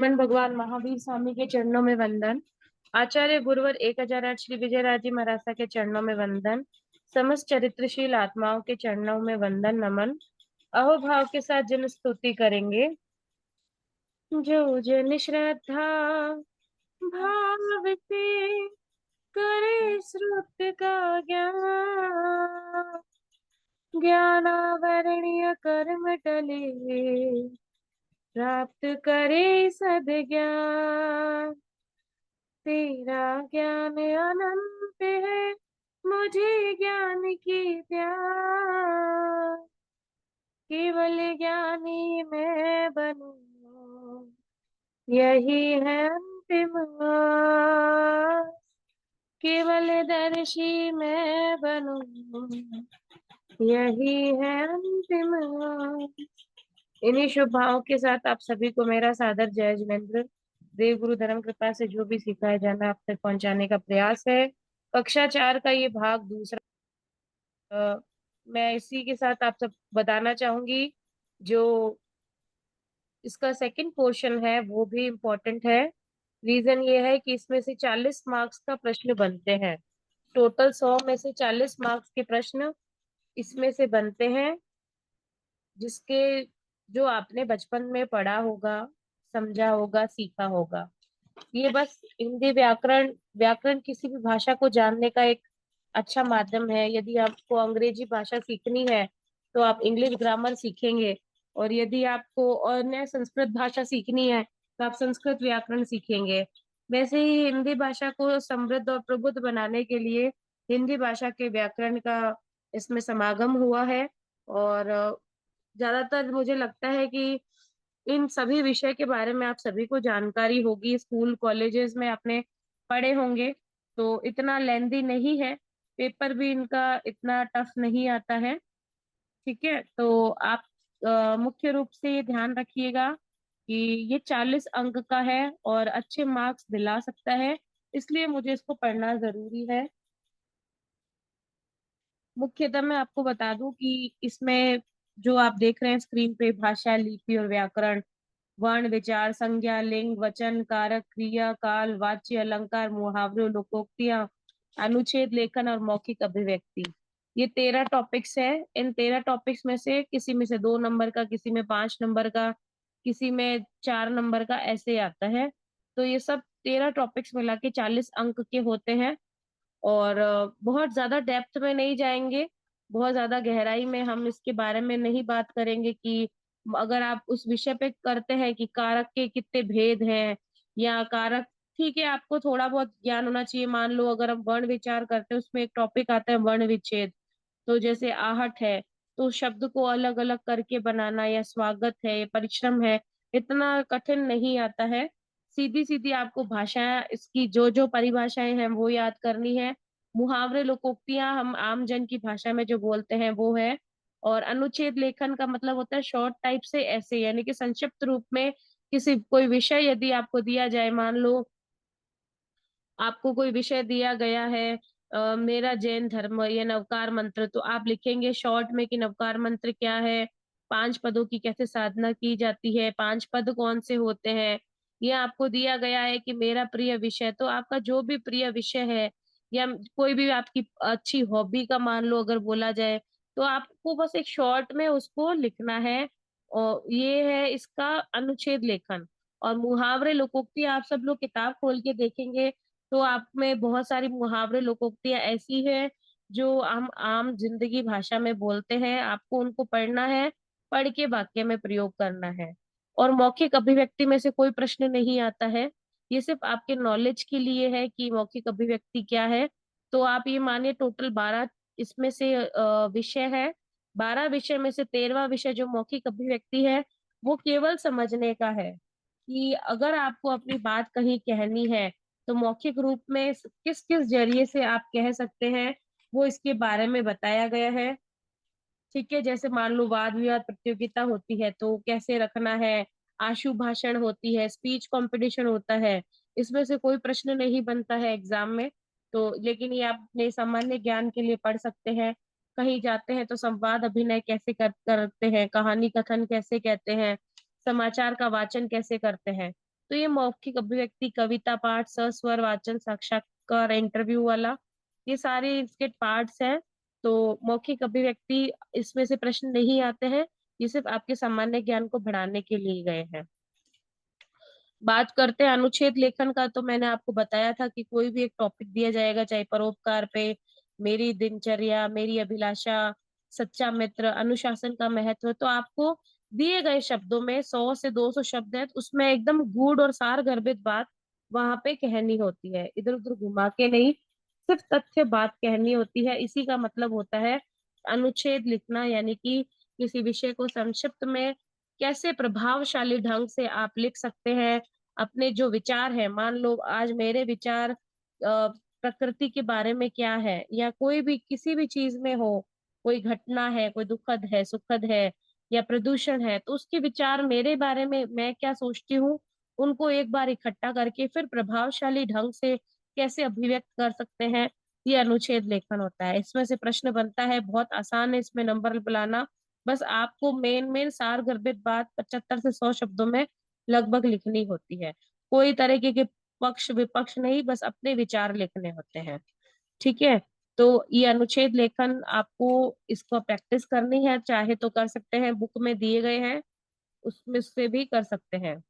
मन भगवान महावीर स्वामी के चरणों में वंदन। आचार्य गुरुवर 1008 श्री विजयराजी महाराज के चरणों में वंदन। समस्त चरित्रशील आत्माओं के चरणों में वंदन नमन। अहोभाव के साथ जन स्तुति करेंगे। जो जन श्रद्धा भाव से करे श्रुत का ज्ञान, ज्ञानावरणीय कर्म टले प्राप्त करे सद्ज्ञान। तेरा ज्ञान अनंत है, मुझे ज्ञान की प्यास। केवल ज्ञानी मैं बनूं, यही है अंतिम आस। केवल दर्शी मैं बनूं, यही है अंतिम आस। इन्हीं शुभ भावों के साथ आप सभी को मेरा सादर जय जिनेन्द्र। देव गुरु धर्म कृपा से जो भी सिखाया जाना आप तक पहुंचाने का प्रयास है। कक्षा 4 का ये भाग दूसरा। मैं इसी के साथ आप सब बताना चाहूंगी। जो इसका सेकंड पोर्शन है वो भी इम्पोर्टेंट है। रीजन ये है कि इसमें से 40 मार्क्स का प्रश्न बनते हैं। टोटल 100 में से 40 मार्क्स के प्रश्न इसमें से बनते हैं, जिसके जो आपने बचपन में पढ़ा होगा, समझा होगा, सीखा होगा। ये बस हिंदी व्याकरण व्याकरण किसी भी भाषा को जानने का एक अच्छा माध्यम है। यदि आपको अंग्रेजी भाषा सीखनी है तो आप इंग्लिश ग्रामर सीखेंगे, और यदि आपको अन्य संस्कृत भाषा सीखनी है तो आप संस्कृत व्याकरण सीखेंगे। वैसे ही हिंदी भाषा को समृद्ध और प्रबुद्ध बनाने के लिए हिंदी भाषा के व्याकरण का इसमें समागम हुआ है। और ज्यादातर मुझे लगता है कि इन सभी विषय के बारे में आप सभी को जानकारी होगी, स्कूल कॉलेजेस में आपने पढ़े होंगे। तो इतना लेंदी नहीं है, पेपर भी इनका इतना टफ नहीं आता है। ठीक है, तो आप मुख्य रूप से ये ध्यान रखिएगा कि ये 40 अंक का है और अच्छे मार्क्स दिला सकता है, इसलिए मुझे इसको पढ़ना जरूरी है। मुख्यतः मैं आपको बता दूं कि इसमें जो आप देख रहे हैं स्क्रीन पे, भाषा, लिपि और व्याकरण, वर्ण, विचार, संज्ञा, लिंग, वचन, कारक, क्रिया, काल, वाच्य, अलंकार, मुहावरे, लोकोक्तियां, अनुच्छेद, लेखन और मौखिक अभिव्यक्ति, ये 13 टॉपिक्स है। इन 13 टॉपिक्स में से किसी में से 2 नंबर का, किसी में 5 नंबर का, किसी में 4 नंबर का, ऐसे आता है। तो ये सब 13 टॉपिक्स मिला के 40 अंक के होते हैं। और बहुत ज्यादा डेप्थ में नहीं जाएंगे, बहुत ज्यादा गहराई में हम इसके बारे में नहीं बात करेंगे कि अगर आप उस विषय पे करते हैं कि कारक के कितने भेद हैं या कारक, ठीक है, आपको थोड़ा बहुत ज्ञान होना चाहिए। मान लो अगर हम वर्ण विचार करते हैं, उसमें एक टॉपिक आता है वर्ण विच्छेद। तो जैसे आहट है, तो शब्द को अलग अलग करके बनाना, या स्वागत है, या परिश्रम है, इतना कठिन नहीं आता है। सीधी सीधी आपको भाषाएं, इसकी जो जो परिभाषाएं हैं वो याद करनी है। मुहावरे, लोकोक्तियां हम आम जन की भाषा में जो बोलते हैं वो है। और अनुच्छेद लेखन का मतलब होता है शॉर्ट टाइप से ऐसे, यानी कि संक्षिप्त रूप में किसी कोई विषय यदि आपको दिया जाए, मान लो आपको कोई विषय दिया गया है, मेरा जैन धर्म या नवकार मंत्र, तो आप लिखेंगे शॉर्ट में कि नवकार मंत्र क्या है, 5 पदों की कैसे साधना की जाती है, 5 पद कौन से होते हैं। ये आपको दिया गया है कि मेरा प्रिय विषय, तो आपका जो भी प्रिय विषय है या कोई भी आपकी अच्छी हॉबी का मान लो अगर बोला जाए, तो आपको बस एक शॉर्ट में उसको लिखना है। और ये है इसका अनुच्छेद लेखन। और मुहावरे, लोकोक्ति आप सब लोग किताब खोल के देखेंगे तो आप में बहुत सारी मुहावरे, लोकोक्तियां ऐसी है जो हम आम जिंदगी भाषा में बोलते हैं। आपको उनको पढ़ना है, पढ़ के वाक्य में प्रयोग करना है। और मौखिक अभिव्यक्ति में से कोई प्रश्न नहीं आता है। ये सिर्फ आपके नॉलेज के लिए है कि मौखिक अभिव्यक्ति क्या है। तो आप ये मानिए टोटल 12 इसमें से विषय है। 12 विषय में से 13वां विषय जो मौखिक अभिव्यक्ति है, वो केवल समझने का है कि अगर आपको अपनी बात कहीं कहनी है तो मौखिक रूप में किस किस जरिए से आप कह सकते हैं, वो इसके बारे में बताया गया है। ठीक है, जैसे मान लो वाद विवाद प्रतियोगिता होती है तो कैसे रखना है, आशु भाषण होती है, स्पीच कंपटीशन होता है। इसमें से कोई प्रश्न नहीं बनता है एग्जाम में, तो लेकिन ये आप अपने सामान्य ज्ञान के लिए पढ़ सकते हैं। कहीं जाते हैं तो संवाद अभिनय कैसे करते हैं, कहानी कथन कैसे कहते हैं, समाचार का वाचन कैसे करते हैं। तो ये मौखिक अभिव्यक्ति, कविता पाठ, सस्वर वाचन, साक्षात्कार, इंटरव्यू वाला, ये सारे इसके पार्ट्स हैं। तो मौखिक अभिव्यक्ति इसमें से प्रश्न नहीं आते हैं, ये सिर्फ आपके सामान्य ज्ञान को बढ़ाने के लिए गए हैं। बात करते हैं अनुच्छेद लेखन का, तो मैंने आपको बताया था कि कोई भी एक टॉपिक दिया जाएगा, चाहे परोपकार पे, मेरी दिनचर्या, मेरी अभिलाषा, सच्चा मित्र, अनुशासन का महत्व, तो आपको दिए गए शब्दों में 100 से 200 शब्द है, तो उसमें एकदम गूढ़ और सार गर्भित बात वहां पे कहनी होती है, इधर उधर घुमा के नहीं, सिर्फ तथ्य बात कहनी होती है। इसी का मतलब होता है अनुच्छेद लिखना, यानी कि किसी विषय को संक्षिप्त में कैसे प्रभावशाली ढंग से आप लिख सकते हैं। अपने जो विचार है, मान लो आज मेरे विचार प्रकृति के बारे में क्या है, या कोई भी किसी भी चीज में हो, कोई घटना है, कोई दुखद है, सुखद है, या प्रदूषण है, तो उसके विचार मेरे बारे में मैं क्या सोचती हूँ, उनको एक बार इकट्ठा करके फिर प्रभावशाली ढंग से कैसे अभिव्यक्त कर सकते हैं, ये अनुच्छेद लेखन होता है। इसमें से प्रश्न बनता है, बहुत आसान है इसमें नंबर बुलाना। बस आपको मेन मेन सार गर्भित बात 75 से 100 शब्दों में लगभग लिखनी होती है। कोई तरीके के पक्ष विपक्ष नहीं, बस अपने विचार लिखने होते हैं। ठीक है, तो ये अनुच्छेद लेखन आपको इसको प्रैक्टिस करनी है, चाहे तो कर सकते हैं, बुक में दिए गए हैं उसमें से भी कर सकते हैं।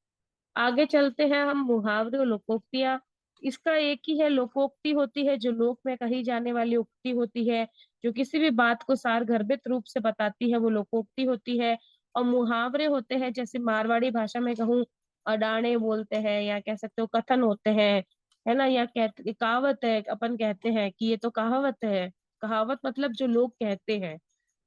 आगे चलते हैं हम, मुहावरे और लोकोक्तियां। इसका एक ही है, लोकोक्ति होती है जो लोक में कही जाने वाली उक्ति होती है, जो किसी भी बात को सारगर्भित रूप से बताती है, वो लोकोक्ति होती है। और मुहावरे होते हैं, जैसे मारवाड़ी भाषा में कहूँ, अडाणे बोलते हैं, या कह सकते हो कथन होते हैं, है ना, या कहते कहावत है, अपन कहते हैं कि ये तो कहावत है। कहावत मतलब जो लोग कहते हैं,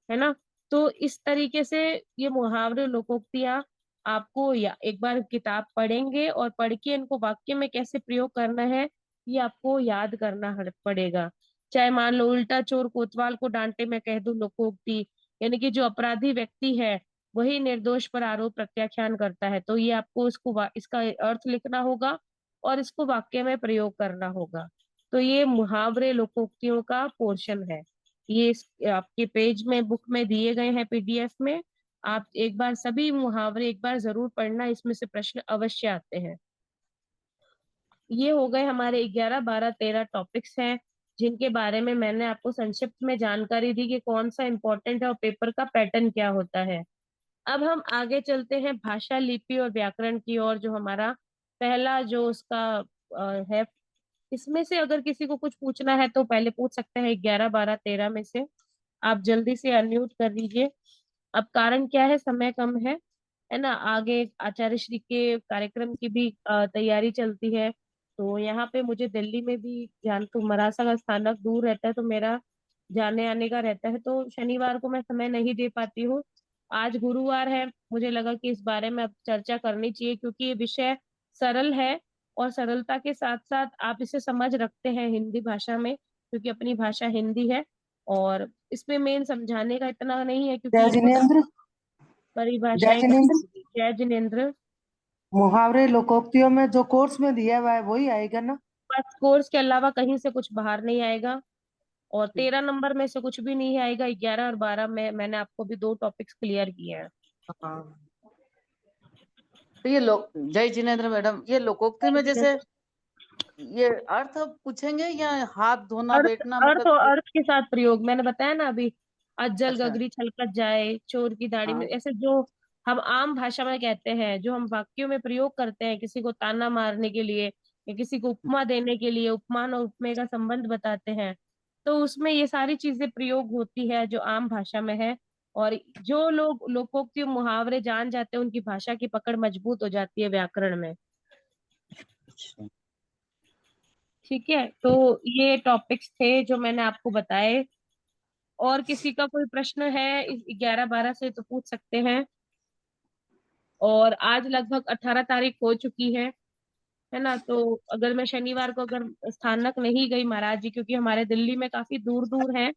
है ना। तो इस तरीके से ये मुहावरे लोकोक्तियां आपको, या एक बार किताब पढ़ेंगे और पढ़ के इनको वाक्य में कैसे प्रयोग करना है, ये आपको याद करना पड़ेगा। चाहे मान लो उल्टा चोर कोतवाल को डांटे, मैं कह दूं लोकोक्ति, यानी कि जो अपराधी व्यक्ति है वही निर्दोष पर आरोप प्रत्याख्यान करता है, तो ये आपको इसका अर्थ लिखना होगा और इसको वाक्य में प्रयोग करना होगा। तो ये मुहावरे लोकोक्तियों का पोर्शन है। ये आपके पेज में बुक में दिए गए हैं, पीडीएफ में। आप एक बार सभी मुहावरे एक बार जरूर पढ़ना, इसमें से प्रश्न अवश्य आते हैं। ये हो गए हमारे 11 12 13 टॉपिक्स हैं, जिनके बारे में मैंने आपको संक्षिप्त में जानकारी दी कि कौन सा इंपॉर्टेंट है और पेपर का पैटर्न क्या होता है। अब हम आगे चलते हैं भाषा, लिपि और व्याकरण की ओर, जो हमारा पहला जो उसका है। इसमें से अगर किसी को कुछ पूछना है तो पहले पूछ सकते हैं, 11 12 13 में से। आप जल्दी से अनम्यूट कर लीजिए। अब कारण क्या है, समय कम है ना, आगे आचार्य श्री के कार्यक्रम की भी तैयारी चलती है। तो यहाँ पे मुझे दिल्ली में भी जान, तो मरासा का स्थानक दूर रहता है, तो मेरा जाने आने का रहता है, तो शनिवार को मैं समय नहीं दे पाती हूँ। आज गुरुवार है, मुझे लगा कि इस बारे में अब चर्चा करनी चाहिए, क्योंकि ये विषय सरल है, और सरलता के साथ साथ आप इसे समझ रखते हैं हिंदी भाषा में, क्योंकि अपनी भाषा हिंदी है। और इसमें मेन समझाने का इतना नहीं है, क्योंकि जय ये खुद जिनेन्द्र। जय परिभाषाएं जिनेन्द्र। करेंगी। जय जिनेन्द्र। मुहावरे लोकोक्तियों में जो कोर्स में दिया हुआ है वही आएगा ना? बस कोर्स के अलावा कहीं से कुछ बाहर नहीं आएगा, और ठीक। 13 नंबर में से कुछ भी नहीं आएगा। 11 और 12 में मैंने आपको भी 2 टॉपिक्स क्लियर किए हैं। हाँ, तो ये लोग, जय जिनेन्द्र मैडम, ये लोकोक्ति जय में जैसे जिनेन्द्र। ये अर्थ पूछेंगे या हाथ धोना अर्थ, बैठना, अर्थ और मतलब अर्थ के साथ प्रयोग मैंने बताया ना अभी। अज्जल अच्छा। गगरी छलकत जाए, चोर की दाढ़ी में, हाँ। ऐसे जो हम आम भाषा में कहते हैं, जो हम वाक्यों में प्रयोग करते हैं किसी को ताना मारने के लिए, या किसी को उपमा देने के लिए, उपमान और उपमेय का संबंध बताते हैं, तो उसमें ये सारी चीजें प्रयोग होती है जो आम भाषा में है। और जो लोग लोकोक्ति मुहावरे जान जाते हैं, उनकी भाषा की पकड़ मजबूत हो जाती है व्याकरण में। अच्छा। ठीक है, तो ये टॉपिक्स थे जो मैंने आपको बताए। और किसी का कोई प्रश्न है इस 11 12 से तो पूछ सकते हैं। और आज लगभग 18 तारीख हो चुकी है ना, तो अगर मैं शनिवार को अगर स्थानक नहीं गई महाराज जी, क्योंकि हमारे दिल्ली में काफी दूर दूर है,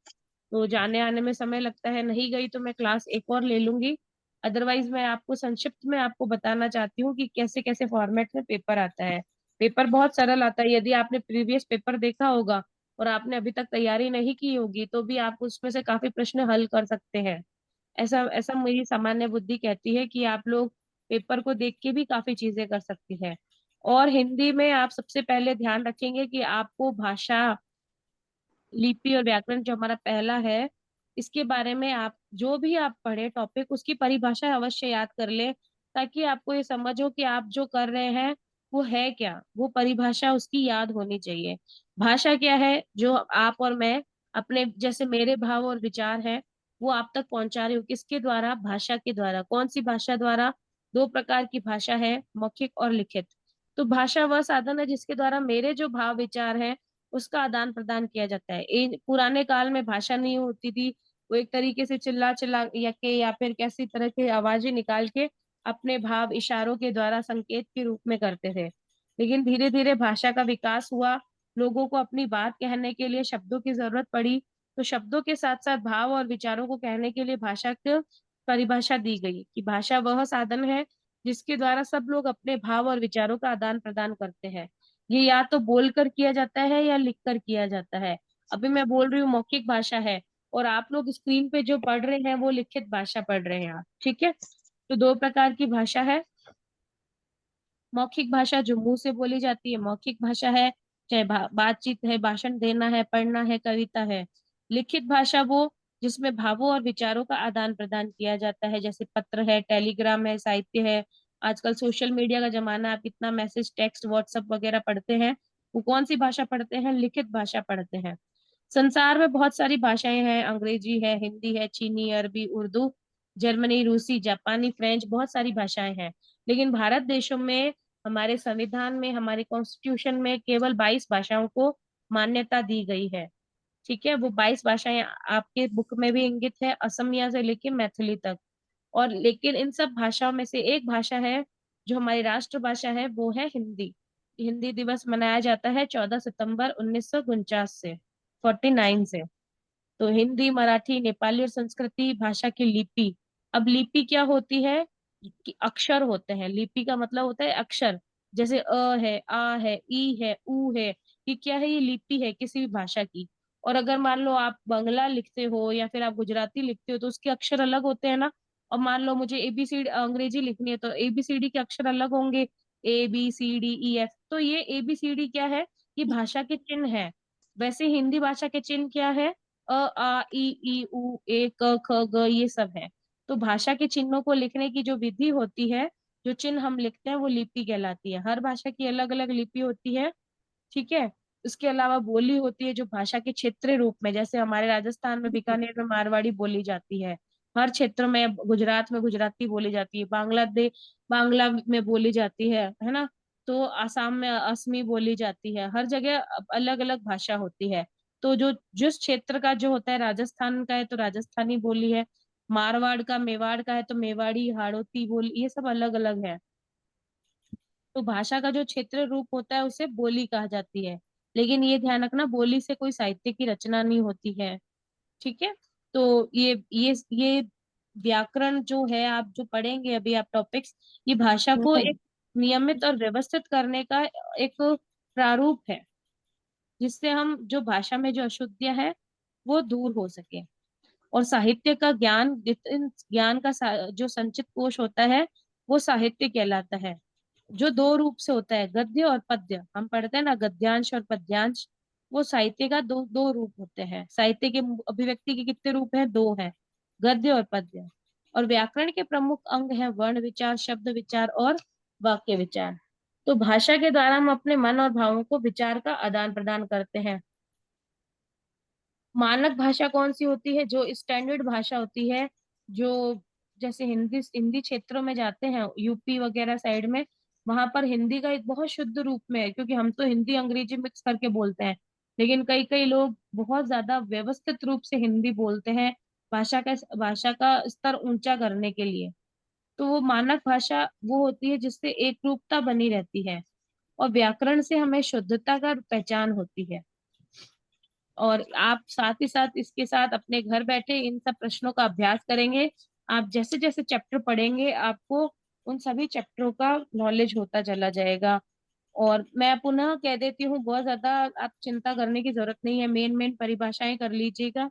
तो जाने आने में समय लगता है, नहीं गई तो मैं क्लास एक और ले लूंगी। अदरवाइज मैं आपको संक्षिप्त में आपको बताना चाहती हूँ कि कैसे कैसे फॉर्मेट में पेपर आता है। पेपर बहुत सरल आता है, यदि आपने प्रीवियस पेपर देखा होगा और आपने अभी तक तैयारी नहीं की होगी, तो भी आप उसमें से काफी प्रश्न हल कर सकते हैं। ऐसा ऐसा मेरी सामान्य बुद्धि कहती है कि आप लोग पेपर को देख के भी काफी चीजें कर सकती हैं। और हिंदी में आप सबसे पहले ध्यान रखेंगे कि आपको भाषा, लिपि और व्याकरण जो हमारा पहला है, इसके बारे में आप जो भी आप पढ़े टॉपिक, उसकी परिभाषा अवश्य याद कर ले, ताकि आपको ये समझ हो कि आप जो कर रहे हैं वो है क्या, वो परिभाषा उसकी याद होनी चाहिए। भाषा क्या है? जो आप और मैं अपने, जैसे मेरे भाव और विचार है, वो आप तक पहुंचा रही हूँ, किसके द्वारा? भाषा के द्वारा। कौन सी भाषा द्वारा? दो प्रकार की भाषा है, मौखिक और लिखित। तो भाषा वह साधन है जिसके द्वारा मेरे जो भाव विचार है उसका आदान प्रदान किया जाता है। पुराने काल में भाषा नहीं होती थी, वो एक तरीके से चिल्ला चिल्ला या फिर कैसी तरह की आवाजें निकाल के अपने भाव इशारों के द्वारा संकेत के रूप में करते थे। लेकिन धीरे धीरे भाषा का विकास हुआ, लोगों को अपनी बात कहने के लिए शब्दों की जरूरत पड़ी, तो शब्दों के साथ साथ भाव और विचारों को कहने के लिए भाषा की परिभाषा दी गई कि भाषा वह साधन है जिसके द्वारा सब लोग अपने भाव और विचारों का आदान प्रदान करते हैं। ये या तो बोलकर किया जाता है या लिखकर किया जाता है। अभी मैं बोल रही हूँ मौखिक भाषा है, और आप लोग स्क्रीन पे जो पढ़ रहे हैं वो लिखित भाषा पढ़ रहे हैं आप, ठीक है? तो दो प्रकार की भाषा है। मौखिक भाषा जो मुंह से बोली जाती है, मौखिक भाषा है, चाहे बातचीत है, भाषण देना है, पढ़ना है, कविता है। लिखित भाषा वो जिसमें भावों और विचारों का आदान प्रदान किया जाता है, जैसे पत्र है, टेलीग्राम है, साहित्य है। आजकल सोशल मीडिया का जमाना है, आप कितना मैसेज, टेक्स्ट, व्हाट्सएप वगैरह पढ़ते हैं, वो कौन सी भाषा पढ़ते हैं? लिखित भाषा पढ़ते हैं। संसार में बहुत सारी भाषाएं हैं, अंग्रेजी है, हिंदी है, चीनी, अरबी, उर्दू, जर्मनी, रूसी, जापानी, फ्रेंच, बहुत सारी भाषाएं हैं। लेकिन भारत देशों में, हमारे संविधान में, हमारे कॉन्स्टिट्यूशन में केवल 22 भाषाओं को मान्यता दी गई है। ठीक है? वो 22 भाषाएं आपके बुक में भी इंगित है, असमिया से लेके मैथिली तक। और लेकिन इन सब भाषाओं में से एक भाषा है जो हमारी राष्ट्रभाषा है, वो है हिंदी। हिंदी दिवस मनाया जाता है 14 सितंबर 1949 से, 49 से। तो हिंदी, मराठी, नेपाली और संस्कृति भाषा की लिपि। अब लिपि क्या होती है? कि अक्षर होते हैं। लिपि का मतलब होता है अक्षर। जैसे है, आ है, ई है, ऊ है। ये क्या है? ये लिपि है किसी भी भाषा की। और अगर मान लो आप बांग्ला लिखते हो या फिर आप गुजराती लिखते हो तो उसके अक्षर अलग होते हैं ना। और मान लो मुझे एबीसीडी अंग्रेजी लिखनी है तो एबीसीडी के अक्षर अलग होंगे, ABCDEF। तो ये ABCD क्या है? ये भाषा के चिन्ह है। वैसे हिंदी भाषा के चिन्ह क्या है? ई उ ए क ख ग, ये सब है। तो भाषा के चिन्हों को लिखने की जो विधि होती है, जो चिन्ह हम लिखते हैं, वो लिपि कहलाती है। हर भाषा की अलग अलग लिपि होती है, ठीक है? उसके अलावा बोली होती है जो भाषा के क्षेत्रीय रूप में, जैसे हमारे राजस्थान में बीकानेर में मारवाड़ी बोली जाती है। हर क्षेत्र में, गुजरात में गुजराती बोली जाती है, बांग्लादेश बांग्ला में बोली जाती है ना? तो आसाम में असमी बोली जाती है। हर जगह अलग अलग भाषा होती है। तो जो जिस क्षेत्र का जो होता है, राजस्थान का है तो राजस्थानी बोली है, मारवाड़ का, मेवाड़ का है तो मेवाड़ी, हाड़ौती बोली, ये सब अलग अलग है। तो भाषा का जो क्षेत्र रूप होता है उसे बोली कहा जाती है। लेकिन ये ध्यान रखना, बोली से कोई साहित्य की रचना नहीं होती है, ठीक है? तो ये व्याकरण जो है, आप जो पढ़ेंगे अभी आप टॉपिक्स, ये भाषा को एक नियमित और व्यवस्थित करने का एक प्रारूप है, जिससे हम जो भाषा में जो अशुद्धियां है वो दूर हो सके। और साहित्य का ज्ञान, जितने ज्ञान का जो संचित कोश होता है, वो साहित्य कहलाता है। जो दो रूप से होता है, गद्य और पद्य, हम पढ़ते हैं ना गद्यांश और पद्यांश, वो साहित्य का दो दो रूप होते हैं। साहित्य के अभिव्यक्ति के कितने रूप हैं? दो हैं, गद्य और पद्य। और व्याकरण के प्रमुख अंग हैं वर्ण विचार, शब्द विचार और वाक्य विचार। तो भाषा के द्वारा हम अपने मन और भावों को विचार का आदान प्रदान करते हैं। मानक भाषा कौन सी होती है? जो स्टैंडर्ड भाषा होती है, जो जैसे हिंदी हिंदी क्षेत्रों में जाते हैं, यूपी वगैरह साइड में, वहां पर हिंदी का एक बहुत शुद्ध रूप में है, क्योंकि हम तो हिंदी अंग्रेजी मिक्स करके बोलते हैं। लेकिन कई कई लोग बहुत ज्यादा व्यवस्थित रूप से हिंदी बोलते हैं, भाषा का स्तर ऊंचा करने के लिए। तो वो मानक भाषा वो होती है जिससे एक रूपता बनी रहती है, और व्याकरण से हमें शुद्धता का पहचान होती है। और आप साथ ही साथ इसके साथ अपने घर बैठे इन सब प्रश्नों का अभ्यास करेंगे। आप जैसे जैसे चैप्टर पढ़ेंगे, आपको उन सभी चैप्टरों का नॉलेज होता चला जाएगा। और मैं पुनः कह देती हूँ, बहुत ज्यादा आप चिंता करने की जरूरत नहीं है, मेन मेन परिभाषाएं कर लीजिएगा।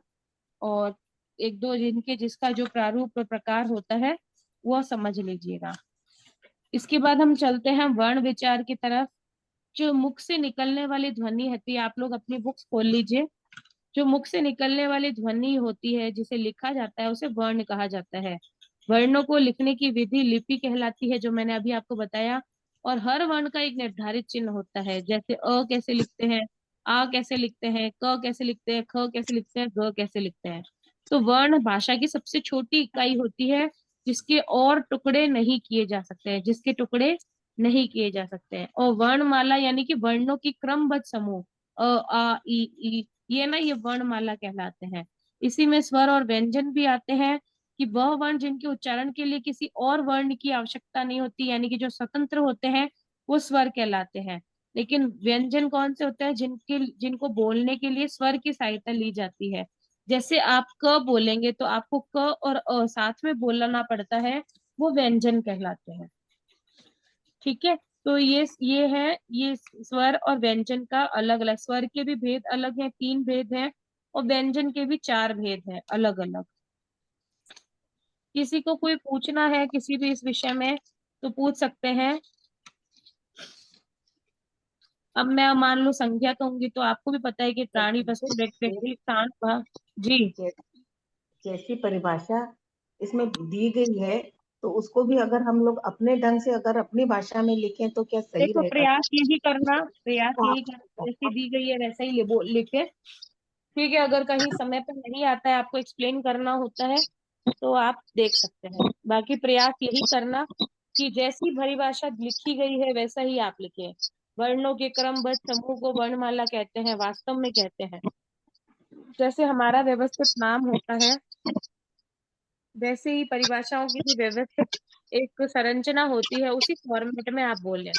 और एक दो जिनके जिसका जो प्रारूप और प्रकार होता है वो समझ लीजिएगा। इसके बाद हम चलते हैं वर्ण विचार की तरफ। जो मुख से निकलने वाली ध्वनि होती है, आप लोग अपनी बुक्स खोल लीजिए। जो मुख से निकलने वाली ध्वनि होती है, जिसे लिखा जाता है, उसे वर्ण कहा जाता है। वर्णों को लिखने की विधि लिपि कहलाती है, जो मैंने अभी आपको बताया। और हर वर्ण का एक निर्धारित चिन्ह होता है। जैसे अ कैसे लिखते हैं, आ कैसे लिखते हैं, क कैसे लिखते हैं, ख कैसे लिखते हैं, ग कैसे लिखते हैं। तो वर्ण भाषा की सबसे छोटी इकाई होती है, जिसके और टुकड़े नहीं किए जा सकते हैं, जिसके टुकड़े नहीं किए जा सकते हैं। और वर्णमाला यानी कि वर्णों की क्रमबद्ध समूह, अ आ इ ई, ये ना, ये वर्णमाला कहलाते हैं। इसी में स्वर और व्यंजन भी आते हैं, कि वह वर्ण जिनके उच्चारण के लिए किसी और वर्ण की आवश्यकता नहीं होती, यानी कि जो स्वतंत्र होते हैं, वो स्वर कहलाते हैं। लेकिन व्यंजन कौन से होते हैं, जिनको बोलने के लिए स्वर की सहायता ली जाती है। जैसे आप क बोलेंगे तो आपको क और अ साथ में बोलना पड़ता है, वो व्यंजन कहलाते हैं। ठीक है। तो ये है, ये स्वर और व्यंजन का अलग अलग, स्वर के भी भेद अलग हैं, 3 भेद हैं। और व्यंजन के भी 4 भेद हैं अलग अलग। किसी को कोई पूछना है किसी भी इस विषय में तो पूछ सकते हैं। अब मैं मान लो संज्ञा कहूंगी, तो आपको भी पता है कि प्राणी, वस्तु, व्यक्ति, स्थान, जी। जै- जैसी परिभाषा इसमें दी गई है, तो उसको भी अगर हम लोग अपने ढंग से अगर अपनी भाषा में लिखें तो क्या सही देखो, रहेगा? प्रयास यही करना, प्रयास यही करना, जैसी दी गई है वैसा ही लिखे। ठीक है। अगर कहीं समय पर नहीं आता है, आपको एक्सप्लेन करना होता है, तो आप देख सकते हैं। बाकी प्रयास यही करना कि जैसी परिभाषा लिखी गई है वैसा ही आप लिखें। वर्णों के क्रमबद्ध समूह को वर्णमाला कहते हैं, वास्तव में कहते हैं। जैसे हमारा व्यवस्थित नाम होता है, वैसे ही परिभाषाओं की भी व्यवस्थित एक संरचना होती है, उसी फॉर्मेट में आप बोलें।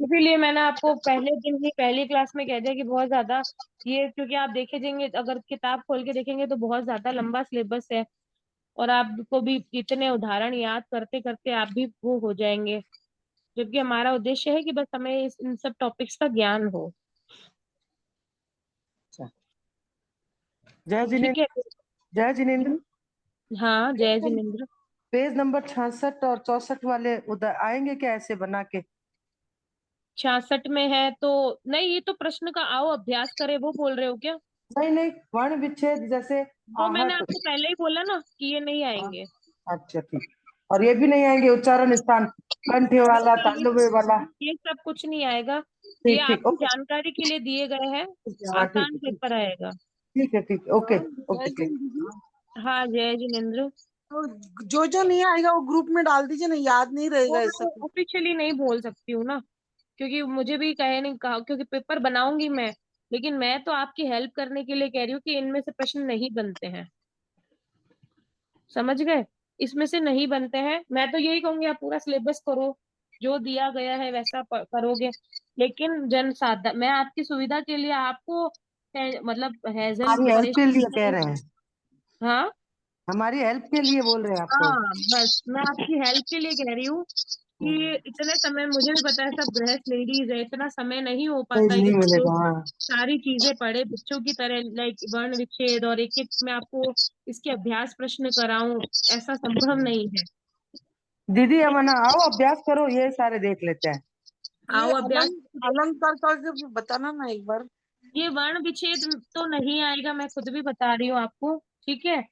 इसीलिए मैंने आपको पहले दिन ही पहली क्लास में कह दिया कि बहुत ज्यादा ये, क्योंकि आप देखे जाएंगे, अगर किताब खोल के देखेंगे तो बहुत ज्यादा लंबा सिलेबस है। और आपको भी इतने उदाहरण याद करते करते आप भी वो हो जाएंगे। जबकि हमारा उद्देश्य है कि बस हमें इन सब टॉपिक्स का ज्ञान हो। जय ठीक जिनेन्द्र। है। जय जिनेन्द्र। हाँ, जय जिनेन्द्र। पेज नंबर 66 और 64 वाले उधर आएंगे क्या, ऐसे बना के? 66 में है तो नहीं, ये तो प्रश्न का आओ अभ्यास करें, वो बोल रहे हो क्या? नहीं नहीं, वर्ण विच्छेद जैसे वो मैंने आहट। आपको पहले ही बोला ना कि ये नहीं हाँ, आएंगे। अच्छा ठीक। और ये भी नहीं आएंगे, उच्चारण स्थान, कंठ वाला, तालुबे वाला? ये सब कुछ नहीं आएगा। ये ठीक ठीक, आपकी ओके। जानकारी के लिए दिए गए हैं। हाँ ठीक आसान है, ठीक पेपर आएगा। ठीक है, ठीक है, ओके ओके ठीक। हाँ, जय जिनेन्द्र। तो जो नहीं आएगा वो ग्रुप में डाल दीजिए ना, याद नहीं वो रहेगा ऐसा मैं कुछ। ऑफिशियली नहीं बोल सकती हूँ ना, क्योंकि मुझे भी कहे नहीं कहा, क्योंकि पेपर बनाऊंगी मैं। लेकिन मैं तो आपकी हेल्प करने के लिए कह रही हूँ कि इनमें से प्रश्न नहीं बनते हैं। समझ गए? इसमें से नहीं बनते हैं। मैं तो यही कहूंगी, आप पूरा सिलेबस करो, जो दिया गया है वैसा करोगे। लेकिन जन साधा, मैं आपकी सुविधा के लिए आपको मतलब हैजल हमारी हेल्प के लिए परेशानी कह नहीं। रहे हैं, हाँ, हमारी हेल्प के लिए बोल रहे हैं आपको। हाँ, बस मैं आपकी हेल्प के लिए कह रही हूँ कि इतने समय, मुझे भी पता है सब गृहस्थ लेडीज है, इतना समय नहीं हो पाता पेज है कि नहीं बच्चों मिलेगा, हाँ। सारी चीजें पढ़े बच्चों की तरह, लाइक वर्ण विच्छेद और एक एक मैं आपको इसके अभ्यास प्रश्न कराऊं, ऐसा संभव नहीं है। दीदी हम ना, आओ अभ्यास करो, ये सारे देख लेते हैं। ये आओ अभ्यास। अलंकार करके बताना ना एक बार। ये वर्ण विच्छेद तो नहीं आएगा, मैं खुद भी बता रही हूँ आपको। ठीक है।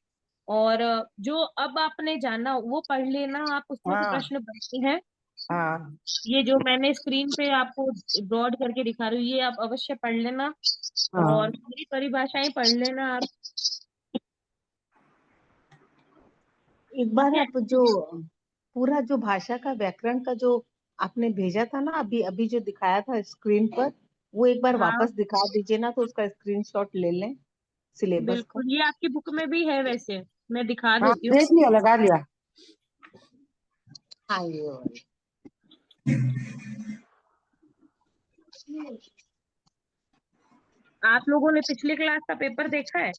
और जो अब आपने जाना वो पढ़ लेना, आप उसमें से हाँ प्रश्न बनते हैं। हाँ ये जो मैंने स्क्रीन पे आपको ब्रॉड करके दिखा रही हूँ, ये आप अवश्य पढ़ लेना। और हाँ। पूरी परिभाषाएं पढ़ लेना आप। एक बार आप जो पूरा जो भाषा का व्याकरण का जो आपने भेजा था ना, अभी अभी जो दिखाया था स्क्रीन पर, वो एक बार हाँ, वापस दिखा दीजिए ना, तो उसका स्क्रीनशॉट ले लें सिलेबस का। बिल्कुल, ये आपकी बुक में भी है वैसे, मैं दिखा हाँ देती हूँ। देख लिया, लगा लिया। हाँ, ये वाली। आप लोगों ने पिछले क्लास का पेपर देखा है?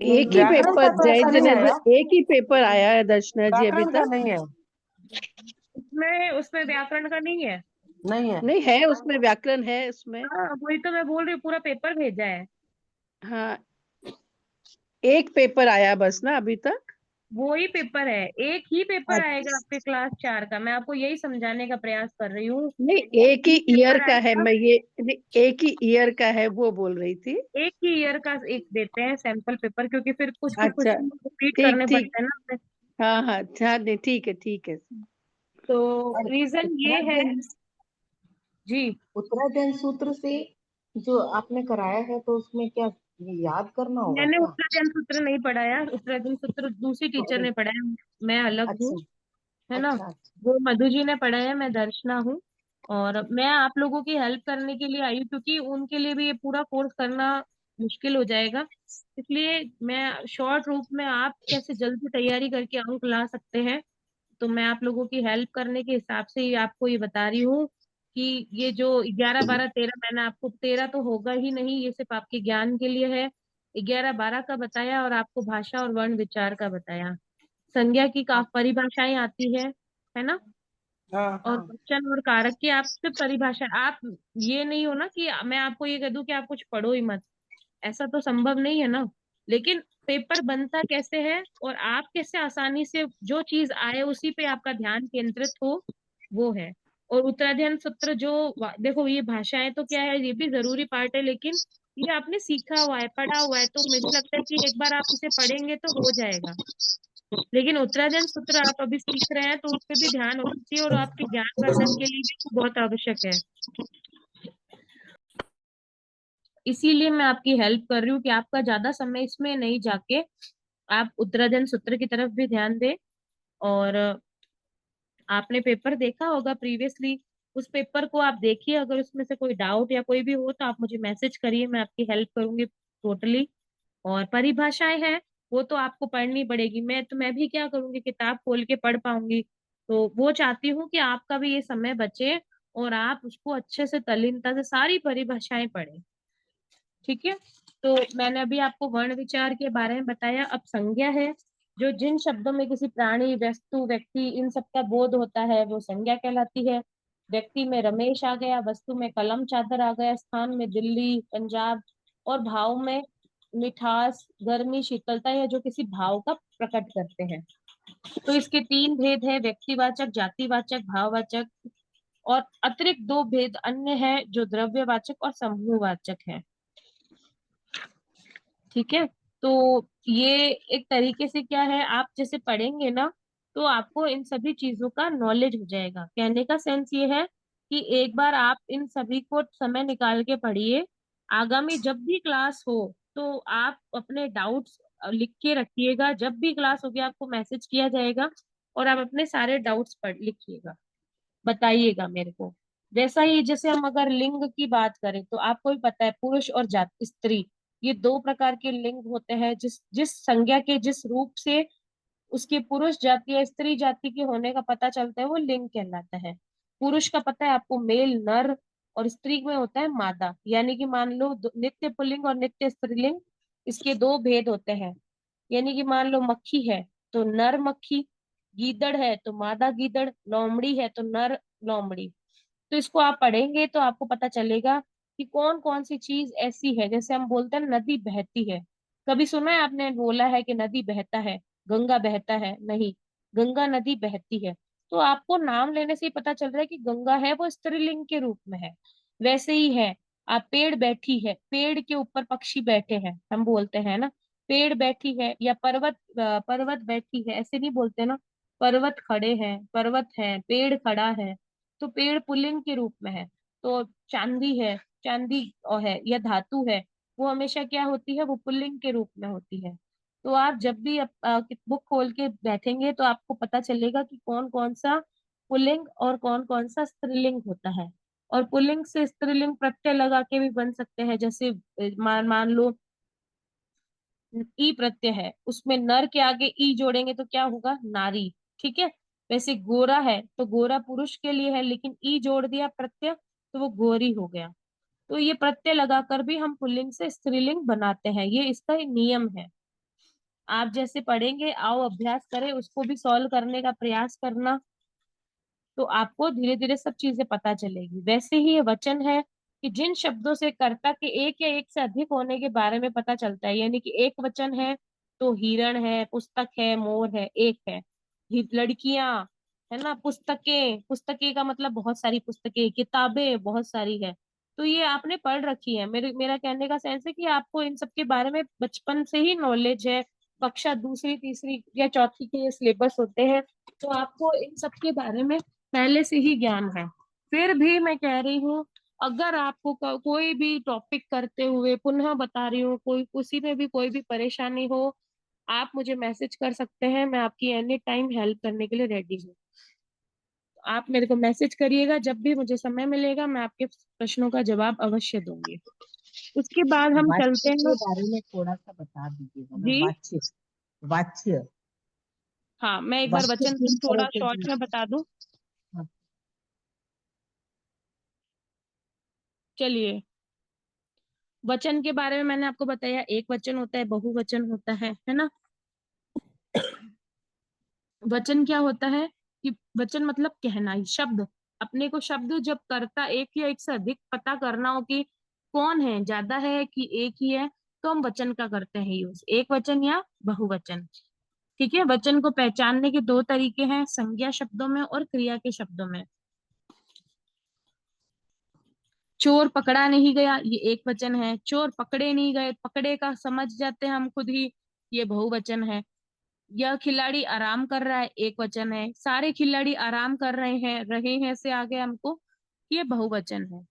एक ही व्याकरण का पेपर, तो जय ऐसा नहीं जिनेन्द्र, आया, एक ही पेपर आया है दर्शना जी अभी व्याकरण का तक। नहीं है। उसमें व्याकरण का नहीं है। नहीं है। नहीं है, उसमें व्याकरण है उसमें। हाँ, वही तो मैं बोल रही हूँ, पूरा पेपर भेजा है। हाँ, एक पेपर आया बस ना अभी तक। वो ही पेपर है, एक ही पेपर अच्छा, आएगा आपके क्लास 4 का। मैं आपको यही समझाने का प्रयास कर रही हूँ। नहीं एक एक ही ही ईयर पेपर का है, आएगा, मैं ये नहीं, एक ही ईयर का है वो बोल रही थी। एक ही ईयर का एक देते हैं सैंपल पेपर, क्योंकि फिर कुछ कुछ अच्छा, क्वेश्चन रिपीट ठीक करने ठीक, पड़ते हैं ना हमें। हाँ हाँ अच्छा, नहीं ठीक है ठीक है। तो और रीजन ये है उत्तराध्ययन जी। उत्तराध्ययन सूत्र से जो आपने कराया है तो उसमें क्या ये याद करना होगा मैंने क्या? उत्तराध्ययन सूत्र नहीं पढ़ा यार, उत्तराध्ययन सूत्र दूसरी टीचर ने पढ़ाया, मैं अलग हूँ, अच्छा है ना। अच्छा अच्छा। वो मधु जी ने पढ़ाया, मैं दर्शना हूँ। और मैं आप लोगों की हेल्प करने के लिए आई हूँ, क्योंकि उनके लिए भी ये पूरा कोर्स करना मुश्किल हो जाएगा। इसलिए मैं शॉर्ट रूप में आप कैसे जल्दी तैयारी करके अंक ला सकते हैं, तो मैं आप लोगों की हेल्प करने के हिसाब से ही आपको ये बता रही हूँ कि ये जो 11 12 13, मैंने आपको 13 तो होगा ही नहीं, ये सिर्फ आपके ज्ञान के लिए है। 11 12 का बताया और आपको भाषा और वर्ण विचार का बताया। संज्ञा की हाँ परिभाषाएं आती है ना। हाँ और हाँ वचन और कारक की आप सिर्फ परिभाषा, आप ये नहीं हो ना कि मैं आपको ये कह दूं कि आप कुछ पढ़ो ही मत, ऐसा तो संभव नहीं है ना। लेकिन पेपर बनता कैसे है और आप कैसे आसानी से जो चीज आए उसी पे आपका ध्यान केंद्रित हो, वो है। और उत्तराध्ययन सूत्र जो देखो, ये भाषाएं तो क्या है, ये भी जरूरी पार्ट है, लेकिन ये आपने सीखा हुआ है, पढ़ा हुआ है, तो मुझे लगता है कि एक बार आप इसे पढ़ेंगे तो हो जाएगा। लेकिन उत्तराध्ययन सूत्र आप अभी सीख रहे हैं, तो उस पर भी ध्यान होना चाहिए, और आपके ज्ञान वर्धन के लिए भी बहुत आवश्यक है। इसीलिए मैं आपकी हेल्प कर रही हूँ कि आपका ज्यादा समय इसमें नहीं जाके आप उत्तराध्ययन सूत्र की तरफ भी ध्यान दें। और आपने पेपर देखा होगा प्रीवियसली, उस पेपर को आप देखिए, अगर उसमें से कोई डाउट या कोई भी हो तो आप मुझे मैसेज करिए, मैं आपकी हेल्प करूंगी टोटली। और परिभाषाएं हैं, वो तो आपको पढ़नी पड़ेगी, मैं भी क्या करूंगी, किताब खोल के पढ़ पाऊंगी। तो वो चाहती हूँ कि आपका भी ये समय बचे और आप उसको अच्छे से तल्लीनता से सारी परिभाषाएं पढ़ें। ठीक है। तो मैंने अभी आपको वर्ण विचार के बारे में बताया। अब संज्ञा है, जो जिन शब्दों में किसी प्राणी, वस्तु, व्यक्ति, इन सब का बोध होता है वो संज्ञा कहलाती है। व्यक्ति में रमेश आ गया, वस्तु में कलम चादर आ गया, स्थान में दिल्ली पंजाब, और भाव में मिठास, गर्मी, शीतलता, या जो किसी भाव का प्रकट करते हैं। तो इसके 3 भेद है, व्यक्तिवाचक, जातिवाचक, भाववाचक। और अतिरिक्त 2 भेद अन्य है, जो द्रव्यवाचक और समूहवाचक है। ठीक है। तो ये एक तरीके से क्या है, आप जैसे पढ़ेंगे ना, तो आपको इन सभी चीजों का नॉलेज हो जाएगा। कहने का सेंस ये है कि एक बार आप इन सभी को समय निकाल के पढ़िए, आगामी जब भी क्लास हो तो आप अपने डाउट्स लिख के रखिएगा, जब भी क्लास होगी आपको मैसेज किया जाएगा, और आप अपने सारे डाउट्स पढ़ लिखिएगा, बताइएगा मेरे को। वैसा ही जैसे हम अगर लिंग की बात करें, तो आपको भी पता है पुरुष और जाति स्त्री, ये 2 प्रकार के लिंग होते हैं। जिस जिस संज्ञा के जिस रूप से उसके पुरुष जाति या स्त्री जाति के होने का पता चलता है वो लिंग कहलाता है। पुरुष का पता है आपको, मेल नर, और स्त्री में होता है मादा। यानी कि मान लो नित्य पुल्लिंग और नित्य स्त्रीलिंग, इसके 2 भेद होते हैं। यानी कि मान लो मक्खी है तो नर मक्खी, गीदड़ है तो मादा गीदड़, लोमड़ी है तो नर लोमड़ी। तो इसको आप पढ़ेंगे तो आपको पता चलेगा कि कौन कौन सी चीज ऐसी है। जैसे हम बोलते हैं नदी बहती है, कभी सुना है आपने बोला है कि नदी बहता है, गंगा बहता है? नहीं, गंगा नदी बहती है। तो आपको नाम लेने से ही पता चल रहा है कि गंगा है वो स्त्रीलिंग के रूप में है। वैसे ही है, आप पेड़ बैठी है, पेड़ के ऊपर पक्षी बैठे हैं, हम बोलते हैं ना पेड़ बैठी है, या पर्वत बैठी है, ऐसे नहीं बोलते ना। पर्वत खड़े हैं, पर्वत है, पेड़ खड़ा है, तो पेड़ पुल्लिंग के रूप में है। तो चांदी है, चांदी है या धातु है, वो हमेशा क्या होती है, वो पुल्लिंग के रूप में होती है। तो आप जब भी बुक खोल के बैठेंगे तो आपको पता चलेगा कि कौन कौन सा पुल्लिंग और कौन कौन सा स्त्रीलिंग होता है। और पुल्लिंग से स्त्रीलिंग प्रत्यय लगा के भी बन सकते हैं। जैसे मान मान लो ई प्रत्यय है, उसमें नर के आगे ई जोड़ेंगे तो क्या होगा, नारी। ठीक है। वैसे गोरा है तो गोरा पुरुष के लिए है, लेकिन ई जोड़ दिया प्रत्यय तो वो गोरी हो गया। तो ये प्रत्यय लगाकर भी हम पुल्लिंग से स्त्रीलिंग बनाते हैं, ये इसका ही नियम है। आप जैसे पढ़ेंगे, आओ अभ्यास करें, उसको भी सॉल्व करने का प्रयास करना, तो आपको धीरे धीरे सब चीजें पता चलेगी। वैसे ही ये वचन है कि जिन शब्दों से कर्ता के एक या एक से अधिक होने के बारे में पता चलता है, यानी कि एक वचन है तो हिरण है, पुस्तक है, मोर है, एक है। लड़कियां, है ना, पुस्तकें, पुस्तकें का मतलब बहुत सारी पुस्तकें, किताबें बहुत सारी है। तो ये आपने पढ़ रखी है। मेरा कहने का सेंस है कि आपको इन सब के बारे में बचपन से ही नॉलेज है। कक्षा दूसरी, तीसरी या चौथी के ये सिलेबस होते हैं, तो आपको इन सब के बारे में पहले से ही ज्ञान है। फिर भी मैं कह रही हूँ, अगर आपको कोई भी टॉपिक करते हुए पुनः बता रही हूँ, कोई उसी में भी कोई भी परेशानी हो, आप मुझे मैसेज कर सकते हैं। मैं आपकी एनी टाइम हेल्प करने के लिए रेडी हूँ। आप मेरे को मैसेज करिएगा, जब भी मुझे समय मिलेगा मैं आपके प्रश्नों का जवाब अवश्य दूंगी। उसके बाद हम चलते वाच्य हैं। के बारे में थोड़ा सा बता दीजिएगा ना, जी वाच्य। वाच्य। हाँ, मैं एक बार वाच्य वचन किस तरह थोड़ा के शॉर्ट जो। में बता दूं। हाँ, चलिए, वचन के बारे में मैंने आपको बताया, एक वचन होता है, बहुवचन होता है ना। वचन क्या होता है कि वचन मतलब कहना ही, शब्द। अपने को शब्द जब करता एक या एक से अधिक पता करना हो कि कौन है, ज्यादा है कि एक ही है, तो हम वचन का करते हैं यूज, एक वचन या बहुवचन। ठीक है। वचन को पहचानने के दो तरीके हैं, संज्ञा शब्दों में और क्रिया के शब्दों में। चोर पकड़ा नहीं गया, ये एक वचन है। चोर पकड़े नहीं गए, पकड़े का समझ जाते हैं हम खुद ही, ये बहुवचन है। यह खिलाड़ी आराम कर रहा है, एक वचन है। सारे खिलाड़ी आराम कर रहे हैं से आगे हमको, ये बहुवचन है।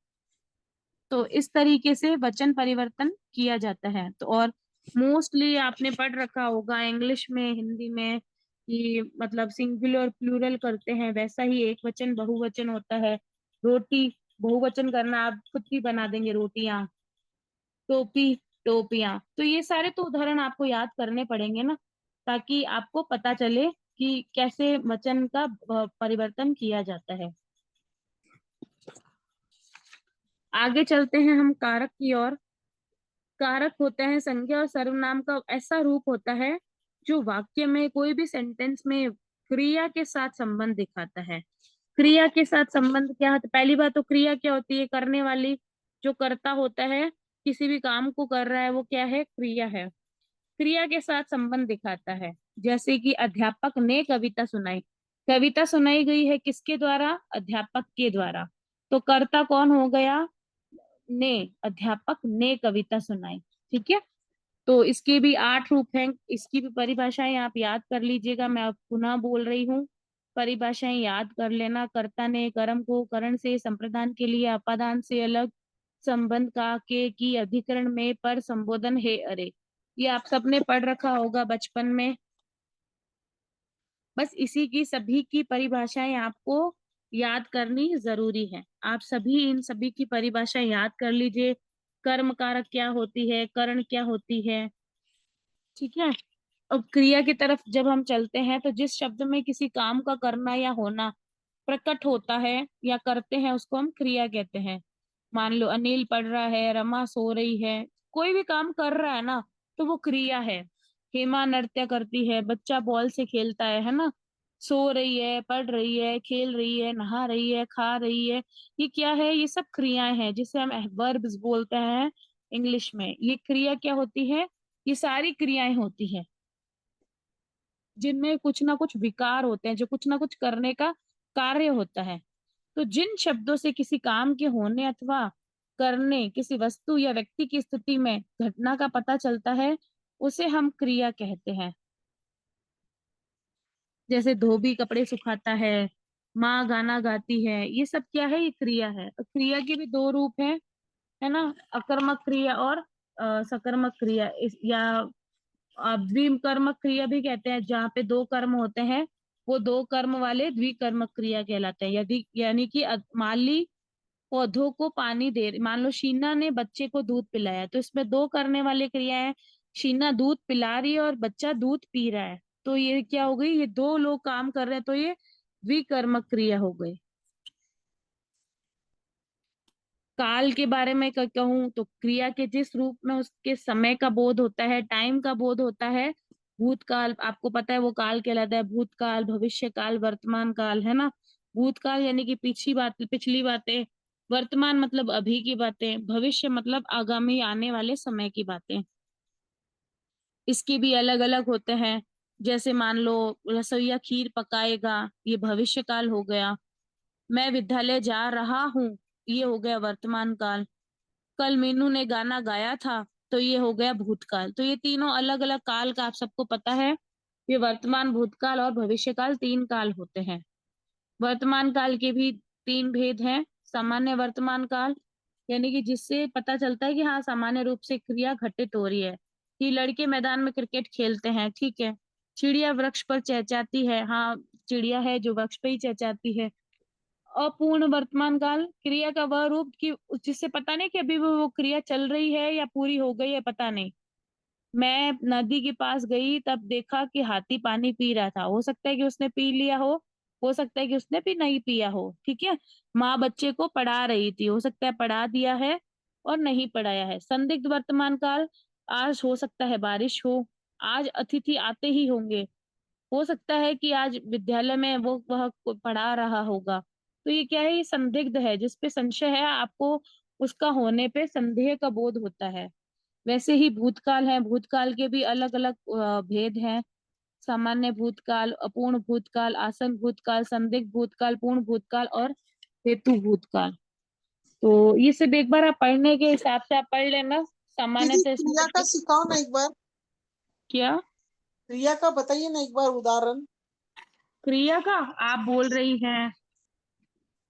तो इस तरीके से वचन परिवर्तन किया जाता है। तो और मोस्टली आपने पढ़ रखा होगा इंग्लिश में, हिंदी में, कि मतलब सिंगुलर प्लूरल करते हैं, वैसा ही एक वचन बहुवचन होता है। रोटी बहुवचन करना आप खुद ही बना देंगे, रोटियां। टोपी, टोपियां। तो ये सारे तो उदाहरण आपको याद करने पड़ेंगे ना, ताकि आपको पता चले कि कैसे वचन का परिवर्तन किया जाता है। आगे चलते हैं हम कारक की ओर। कारक होते हैं संज्ञा और सर्वनाम का ऐसा रूप होता है जो वाक्य में, कोई भी सेंटेंस में क्रिया के साथ संबंध दिखाता है। क्रिया के साथ संबंध क्या होता है? पहली बात तो क्रिया क्या होती है? करने वाली, जो कर्ता होता है, किसी भी काम को कर रहा है, वो क्या है? क्रिया है। क्रिया के साथ संबंध दिखाता है। जैसे कि अध्यापक ने कविता सुनाई, कविता सुनाई गई है किसके द्वारा? अध्यापक के द्वारा। तो कर्ता कौन हो गया? ने, अध्यापक ने कविता सुनाई। ठीक है। तो इसके भी 8 रूप हैं, इसकी भी परिभाषाएं आप याद कर लीजिएगा, मैं अब पुनः बोल रही हूँ। परिभाषाएं याद कर लेना। कर्ता ने कर्म को करण से, संप्रदान के लिए अपादान से अलग, संबंध का, के, की, अधिकरण में, पर, संबोधन, है, अरे, ये आप सबने पढ़ रखा होगा बचपन में। बस इसी की सभी की परिभाषाएं आपको याद करनी जरूरी है। आप सभी इन सभी की परिभाषा याद कर लीजिए। कर्म कारक क्या होती है, करण क्या होती है। ठीक है। अब क्रिया की तरफ जब हम चलते हैं, तो जिस शब्द में किसी काम का करना या होना प्रकट होता है या करते हैं, उसको हम क्रिया कहते हैं। मान लो अनिल पढ़ रहा है, रमा सो रही है, कोई भी काम कर रहा है ना, तो वो क्रिया है। हेमा नृत्य करती है, बच्चा बॉल से खेलता है ना। सो रही है, पढ़ रही है, खेल रही है, नहा रही है, खा रही है, ये क्या है? ये सब क्रियाएं हैं, जिसे हम वर्ब्स बोलते हैं इंग्लिश में। ये क्रिया क्या होती है? ये सारी क्रियाएं होती है जिनमें कुछ ना कुछ विकार होते हैं, जो कुछ ना कुछ करने का कार्य होता है। तो जिन शब्दों से किसी काम के होने अथवा करने, किसी वस्तु या व्यक्ति की स्थिति में घटना का पता चलता है, उसे हम क्रिया कहते हैं। जैसे धोबी कपड़े सुखाता है, माँ गाना गाती है, ये सब क्या है? ये क्रिया है। और क्रिया के भी दो रूप हैं, है ना, अकर्मक क्रिया और सकर्मक क्रिया। या द्विकर्मक क्रिया भी कहते हैं, जहाँ पे दो कर्म होते हैं, वो दो कर्म वाले द्विकर्मक क्रिया कहलाते हैं। यदि यानी कि माली पौधों को पानी दे, मान लो शीना ने बच्चे को दूध पिलाया, तो इसमें दो करने वाली क्रिया है। शीना दूध पिला रही है और बच्चा दूध पी रहा है, तो ये क्या हो गई? ये दो लोग काम कर रहे हैं, तो ये द्विकर्मक क्रिया हो गई। काल के बारे में कहूँ तो क्रिया के जिस रूप में उसके समय का बोध होता है, टाइम का बोध होता है। भूतकाल आपको पता है वो काल कहलाता है। भूतकाल, भविष्य काल, वर्तमान काल, है ना। भूतकाल यानी कि पिछली बातें। वर्तमान मतलब अभी की बातें। भविष्य मतलब आगामी आने वाले समय की बातें। इसके भी अलग अलग होते हैं। जैसे मान लो रसोइया खीर पकाएगा, ये भविष्य काल हो गया। मैं विद्यालय जा रहा हूँ, ये हो गया वर्तमान काल। कल मीनू ने गाना गाया था, तो ये हो गया भूतकाल। तो ये तीनों अलग अलग काल का आप सबको पता है। ये वर्तमान, भूतकाल और भविष्य काल, तीन काल होते हैं। वर्तमान काल के भी तीन भेद हैं। सामान्य वर्तमान काल, यानी कि जिससे पता चलता है कि हाँ सामान्य रूप से क्रिया घटित हो रही है, कि लड़के मैदान में क्रिकेट खेलते हैं, ठीक है। चिड़िया वृक्ष पर चहचहाती है, हाँ चिड़िया है जो वृक्ष पे ही चहचहाती है। अपूर्ण वर्तमान काल, क्रिया का वह रूप कि जिससे पता नहीं कि अभी वो क्रिया चल रही है या पूरी हो गई है, पता नहीं। मैं नदी के पास गई, तब देखा कि हाथी पानी पी रहा था। हो सकता है कि उसने पी लिया हो सकता है कि उसने भी नहीं पिया हो, ठीक है। माँ बच्चे को पढ़ा रही थी, हो सकता है पढ़ा दिया है और नहीं पढ़ाया है। संदिग्ध वर्तमान काल, आज हो सकता है बारिश हो, आज अतिथि आते ही होंगे, हो सकता है कि आज विद्यालय में वह पढ़ा रहा होगा। तो ये क्या है, ये संदिग्ध है, जिसपे संशय है, आपको उसका होने पे संदेह का बोध होता है। वैसे ही भूतकाल है, भूतकाल के भी अलग अलग भेद हैं। सामान्य भूतकाल, अपूर्ण भूतकाल, आसन भूतकाल, संदिग्ध भूतकाल, पूर्ण भूतकाल और हेतु भूतकाल। तो ये सब एक बार आप पढ़ने के हिसाब से आप पढ़ लेना। दीदी सामान्यतः इसमें क्रिया का सिखाओ ना एक बार, क्या क्रिया का बताइए ना एक बार उदाहरण। क्रिया का आप बोल रही हैं,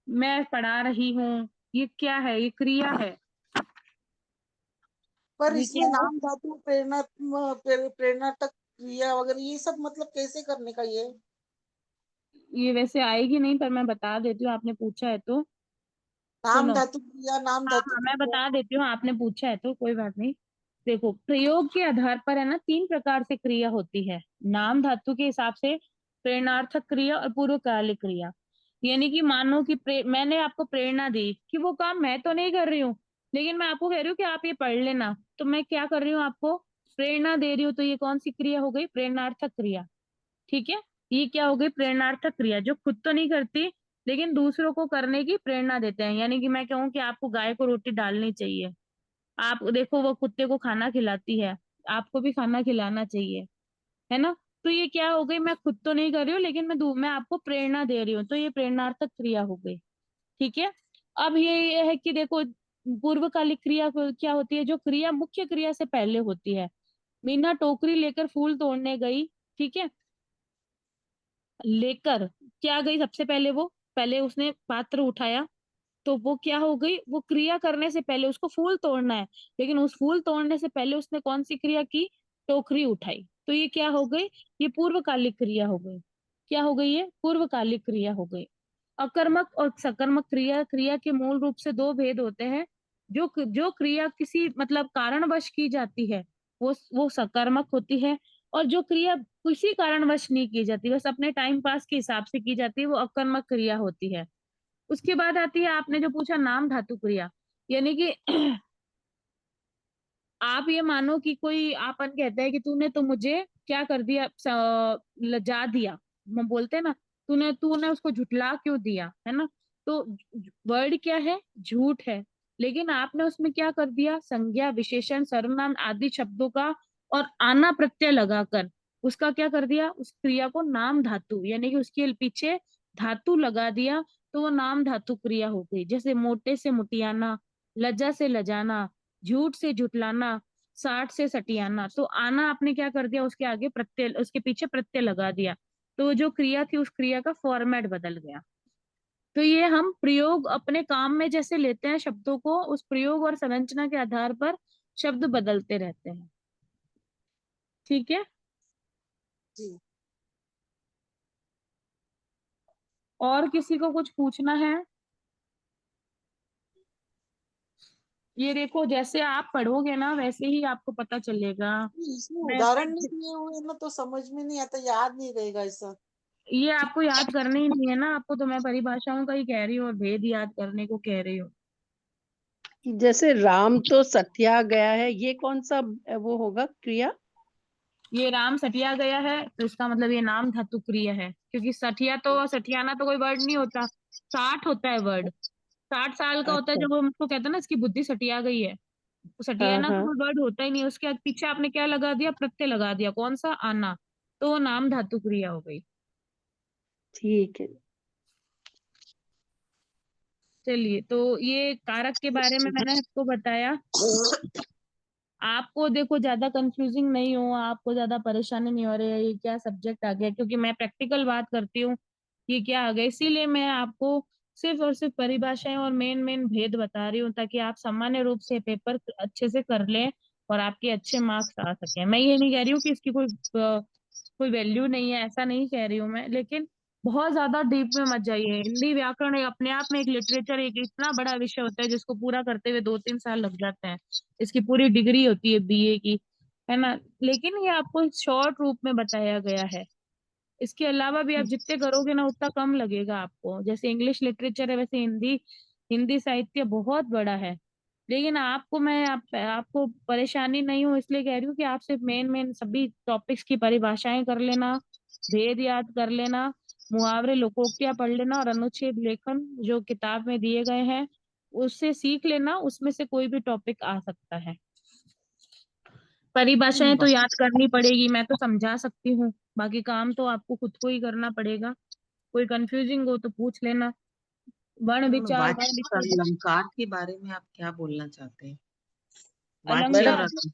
मैं पढ़ा रही हूँ, ये क्या है, ये क्रिया है। पर ये इसमें क्या है, नाम धातु प्रेरणात्मक क्रिया वगैरह ये सब मतलब कैसे करने का ये। ये वैसे आएगी नहीं, पर मैं बता देती हूँ, आपने पूछा है तो। नाम सुनो, धातु क्रिया, नाम हाँ धातु हाँ मैं क्रिया। बता देती हूँ, आपने पूछा है तो कोई बात नहीं। देखो, प्रयोग के आधार पर है ना, तीन प्रकार से क्रिया होती है। नाम धातु के हिसाब से प्रेरणार्थक क्रिया और पूर्वकालिक क्रिया। यानी कि मानो कि मैंने आपको प्रेरणा दी कि वो काम मैं तो नहीं कर रही हूँ, लेकिन मैं आपको कह रही हूँ कि आप ये पढ़ लेना, तो मैं क्या कर रही हूँ, आपको प्रेरणा दे रही हूँ। तो ये कौन सी क्रिया हो गई, प्रेरणार्थक क्रिया, ठीक है। ये क्या हो गई, प्रेरणार्थक क्रिया, जो खुद तो नहीं करती लेकिन दूसरों को करने की प्रेरणा देते हैं। यानी कि मैं कहूँ कि आपको गाय को रोटी डालनी चाहिए, आप देखो वो कुत्ते को खाना खिलाती है, आपको भी खाना खिलाना चाहिए, है ना। तो ये क्या हो गई, मैं खुद तो नहीं कर रही हूँ लेकिन मैं आपको प्रेरणा दे रही हूँ, तो ये प्रेरणार्थक क्रिया हो गई, ठीक है। अब ये है कि देखो, पूर्वकालिक क्रिया क्या होती है, जो क्रिया मुख्य क्रिया से पहले होती है। मीना टोकरी लेकर फूल तोड़ने गई, ठीक है। लेकर क्या गई, सबसे पहले वो, पहले उसने पात्र उठाया, तो वो क्या हो गई, वो क्रिया करने से पहले उसको फूल तोड़ना है, लेकिन उस फूल तोड़ने से पहले उसने कौन सी क्रिया की, टोकरी उठाई। तो ये क्या हो गई, ये पूर्वकालिक क्रिया हो गई। क्या हो गई, ये पूर्वकालिक क्रिया हो गई। अकर्मक और सकर्मक क्रिया, क्रिया के मूल रूप से दो भेद होते हैं। जो क्रिया किसी मतलब कारणवश की जाती है, वो सकर्मक होती है। और जो क्रिया किसी कारणवश नहीं की जाती, बस अपने टाइम पास के हिसाब से की जाती है, वो अकर्मक क्रिया होती है। उसके बाद आती है, आपने जो पूछा, नाम धातु क्रिया। यानी कि आप ये मानो कि कोई आपन कहता है कि तूने तो मुझे क्या कर दिया, लजा दिया, हम बोलते हैं ना, तूने तूने उसको झुठला क्यों दिया, है ना। तो वर्ड क्या है, झूठ है, लेकिन आपने उसमें क्या कर दिया, संज्ञा विशेषण सर्वनाम आदि शब्दों का और आना प्रत्यय लगाकर उसका क्या कर दिया, उस क्रिया को नाम धातु, यानी कि उसके पीछे धातु लगा दिया, तो वो नाम धातु क्रिया हो गई। जैसे मोटे से मुटियाना, लज्जा से लजाना, झूठ से झुठलाना, साठ से सटियाना। तो आना आपने क्या कर दिया, उसके आगे प्रत्यय, उसके पीछे प्रत्यय लगा दिया, तो जो क्रिया थी उस क्रिया का फॉर्मेट बदल गया। तो ये हम प्रयोग अपने काम में जैसे लेते हैं शब्दों को, उस प्रयोग और संरचना के आधार पर शब्द बदलते रहते हैं, ठीक है। जी। और किसी को कुछ पूछना है, ये देखो जैसे आप पढ़ोगे ना वैसे ही आपको पता चलेगा। इसमें मैं उदाहरण नहीं दिए हुए ना तो समझ में नहीं आता, याद नहीं रहेगा ऐसा। ये आपको याद करने ही नहीं है ना, आपको तो मैं परिभाषाओं का ही कह रही हूँ और भेद याद करने को कह रही हूँ। जैसे राम तो सत्या गया है, ये कौन सा वो होगा क्रिया? ये राम सटिया गया है, तो इसका मतलब ये नाम धातु क्रिया है, क्योंकि सठिया तो, सठियाना तो कोई वर्ड नहीं होता, 60 होता है वर्ड। 60 साल का होता है अच्छा। जब हम उसको कहते हैं ना इसकी बुद्धि सटिया गई है, सटियाना का हाँ। कोई वर्ड होता ही नहीं, उसके पीछे आपने क्या लगा दिया, प्रत्यय लगा दिया, कौन सा, आना, तो वो नाम धातु क्रिया हो गई। ठीक है। चलिए, तो ये कारक के बारे में मैंने आपको बताया। आपको देखो ज्यादा कंफ्यूजिंग नहीं हो, आपको ज्यादा परेशानी नहीं हो रही है ये क्या सब्जेक्ट आ गया, क्योंकि मैं प्रैक्टिकल बात करती हूँ ये क्या आ गया, इसीलिए मैं आपको सिर्फ और सिर्फ परिभाषाएं और मेन मेन भेद बता रही हूँ, ताकि आप सामान्य रूप से पेपर अच्छे से कर लें और आपके अच्छे मार्क्स आ सके। मैं ये नहीं कह रही हूँ कि इसकी कोई वैल्यू नहीं है, ऐसा नहीं कह रही हूँ मैं, लेकिन बहुत ज्यादा डीप में मत जाइए। हिंदी व्याकरण अपने आप में एक लिटरेचर, एक इतना बड़ा विषय होता है जिसको पूरा करते हुए 2-3 साल लग जाते हैं, इसकी पूरी डिग्री होती है बीए की, है ना। लेकिन ये आपको शॉर्ट रूप में बताया गया है। इसके अलावा भी आप जितने करोगे ना उतना कम लगेगा आपको। जैसे इंग्लिश लिटरेचर है, वैसे हिंदी हिंदी साहित्य बहुत बड़ा है। लेकिन आपको परेशानी नहीं हो इसलिए कह रही हूँ कि आप सिर्फ मेन मेन सभी टॉपिक्स की परिभाषाएं कर लेना, भेद याद कर लेना, मुहावरे लोकोक्तियां पढ़ लेना, और अनुच्छेद लेखन जो किताब में दिए गए हैं उससे सीख लेना, उसमें से कोई भी टॉपिक आ सकता है। परिभाषाएं तो याद करनी पड़ेगी, मैं तो समझा सकती हूँ, बाकी काम तो आपको खुद को ही करना पड़ेगा। कोई कंफ्यूजिंग हो तो पूछ लेना। वर्ण विचार, वर्ण वाच्य और विचार, अलंकार के बारे में आप क्या बोलना चाहते हैं? वाच्य अलंकार। और मैडम, अलंकार।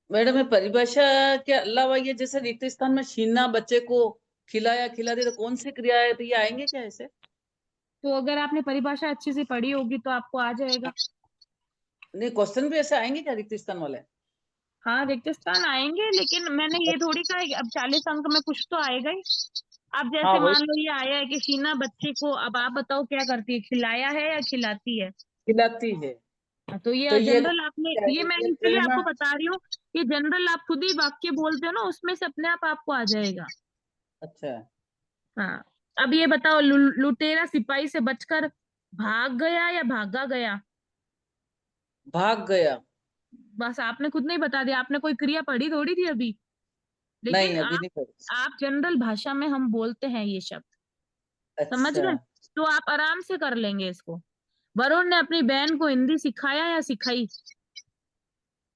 मैडम ये परिभाषा के अलावा ये जैसे रिक्त स्थान में छीनना, बच्चे को खिलाया खिला दिया, तो कौन सी क्रिया है, तो ये आएंगे क्या ऐसे? तो अगर आपने परिभाषा अच्छे से पढ़ी होगी तो आपको आ जाएगा। नहीं, क्वेश्चन भी ऐसे आएंगे क्या रिक्त स्थान वाले? हाँ, रिक्त स्थान आएंगे, लेकिन मैंने ये थोड़ी कहा है कि अब 40 अंक में कुछ तो आएगा ही। अब हाँ जैसे वही, मान लो ये आया है कि शीना बच्चे को, अब आप बताओ क्या करती है, खिलाया है या खिलाती है। खिलाती है। तो तो ये ये जनरल आपने, क्या है? ये मैं ये इसीलिए प्रेरणा। आपको बता रही हूँ, ये जनरल आप खुद ही वाक्य बोलते हो ना, उसमें से अपने आप आपको आ जाएगा। अच्छा, हाँ। अब ये बताओ, लुटेरा सिपाही से बचकर भाग गया या भागा गया। भाग गया। बस आपने खुद नहीं बता दिया, आपने कोई क्रिया पढ़ी थोड़ी थी अभी। लेकिन नहीं, अभी नहीं पढ़ी। आप जनरल भाषा में हम बोलते हैं ये शब्द, समझ अच्छा, गए। तो आप आराम से कर लेंगे इसको। वरुण ने अपनी बहन को हिंदी सिखाया या सिखाई।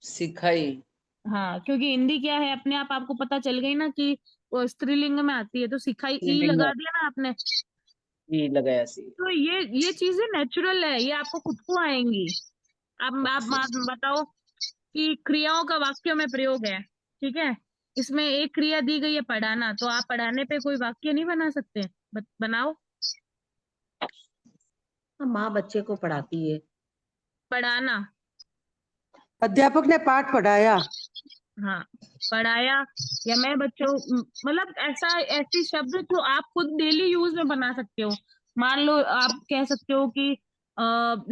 सिखाई। हाँ, क्योंकि हिंदी क्या है अपने आप आपको पता चल गई ना कि वो स्त्रीलिंग में आती है, तो सिखाई ई स्त्रीलिंग लगा में दिया ना आपने। ई लगाया सी। तो ये चीजें नेचुरल है, ये आपको खुद को आएंगी। अब अच्छा, आप बताओ कि क्रियाओं का वाक्यों में प्रयोग है, ठीक है। इसमें एक क्रिया दी गई है पढ़ाना, तो आप पढ़ाने पे कोई वाक्य नहीं बना सकते, बनाओ। माँ बच्चे को पढ़ाती है। पढ़ाना, अध्यापक ने पाठ पढ़ाया। हाँ, पढ़ाया, या मैं बच्चों, मतलब ऐसी शब्द जो आप खुद डेली यूज में बना सकते हो। मान लो आप कह सकते हो कि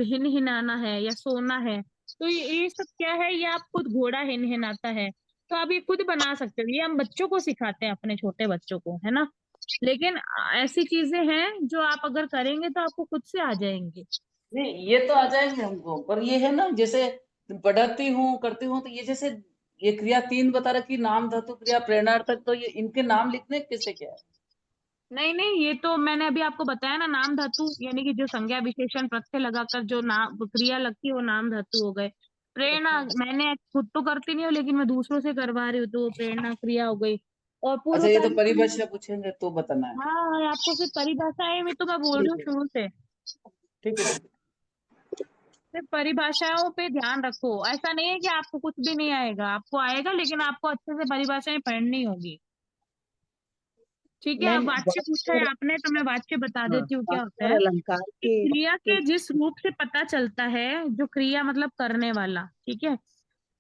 हिन हिनाना है या सोना है, तो ये सब क्या है, ये आप खुद, घोड़ा हिन हिनाता है, तो आप ये खुद बना सकते हो। ये हम बच्चों को सिखाते हैं, अपने छोटे बच्चों को, है ना। लेकिन ऐसी चीजें हैं जो आप अगर करेंगे तो आपको खुद से आ जाएंगे। नहीं ये तो आ जाएंगे हमको, पर ये है ना जैसे पढ़ाती हूँ करती हूँ, तो ये जैसे ये क्रिया तीन बता रखी, नाम धातु क्रिया प्रेरणार्थक, तो ये इनके नाम लिखने कैसे क्या है? नहीं नहीं, ये तो मैंने अभी आपको बताया ना, नाम धातु यानी कि जो संज्ञा विशेषण प्रत्यय लगाकर जो नाम क्रिया लगती है वो नाम धातु हो गए। प्रेरणा मैंने खुद तो करती नहीं हूँ, लेकिन मैं दूसरों से करवा रही हूँ, तो वो प्रेरणा क्रिया हो गई। और अच्छा, ये तो पूर्वकालिक परिभाषा क्रिया, पूछेंगे तो बताना है। हाँ, आपको सिर्फ परिभाषाएं में तो मैं बोल रही ठीक हूँ है, शुरू से। ठीक है। सिर्फ परिभाषाओं पे ध्यान रखो, ऐसा नहीं है कि आपको कुछ भी नहीं आएगा, आपको आएगा, लेकिन आपको अच्छे से परिभाषाएं पढ़नी होगी। ठीक है। अब मैम वाच्य पूछा वाच्य है और आपने, तो मैं वाच्य बता हाँ, देती हूँ क्या वाच्य होता और है। अलंकार कि क्रिया के के जिस रूप से पता चलता है, जो क्रिया मतलब करने वाला, ठीक है,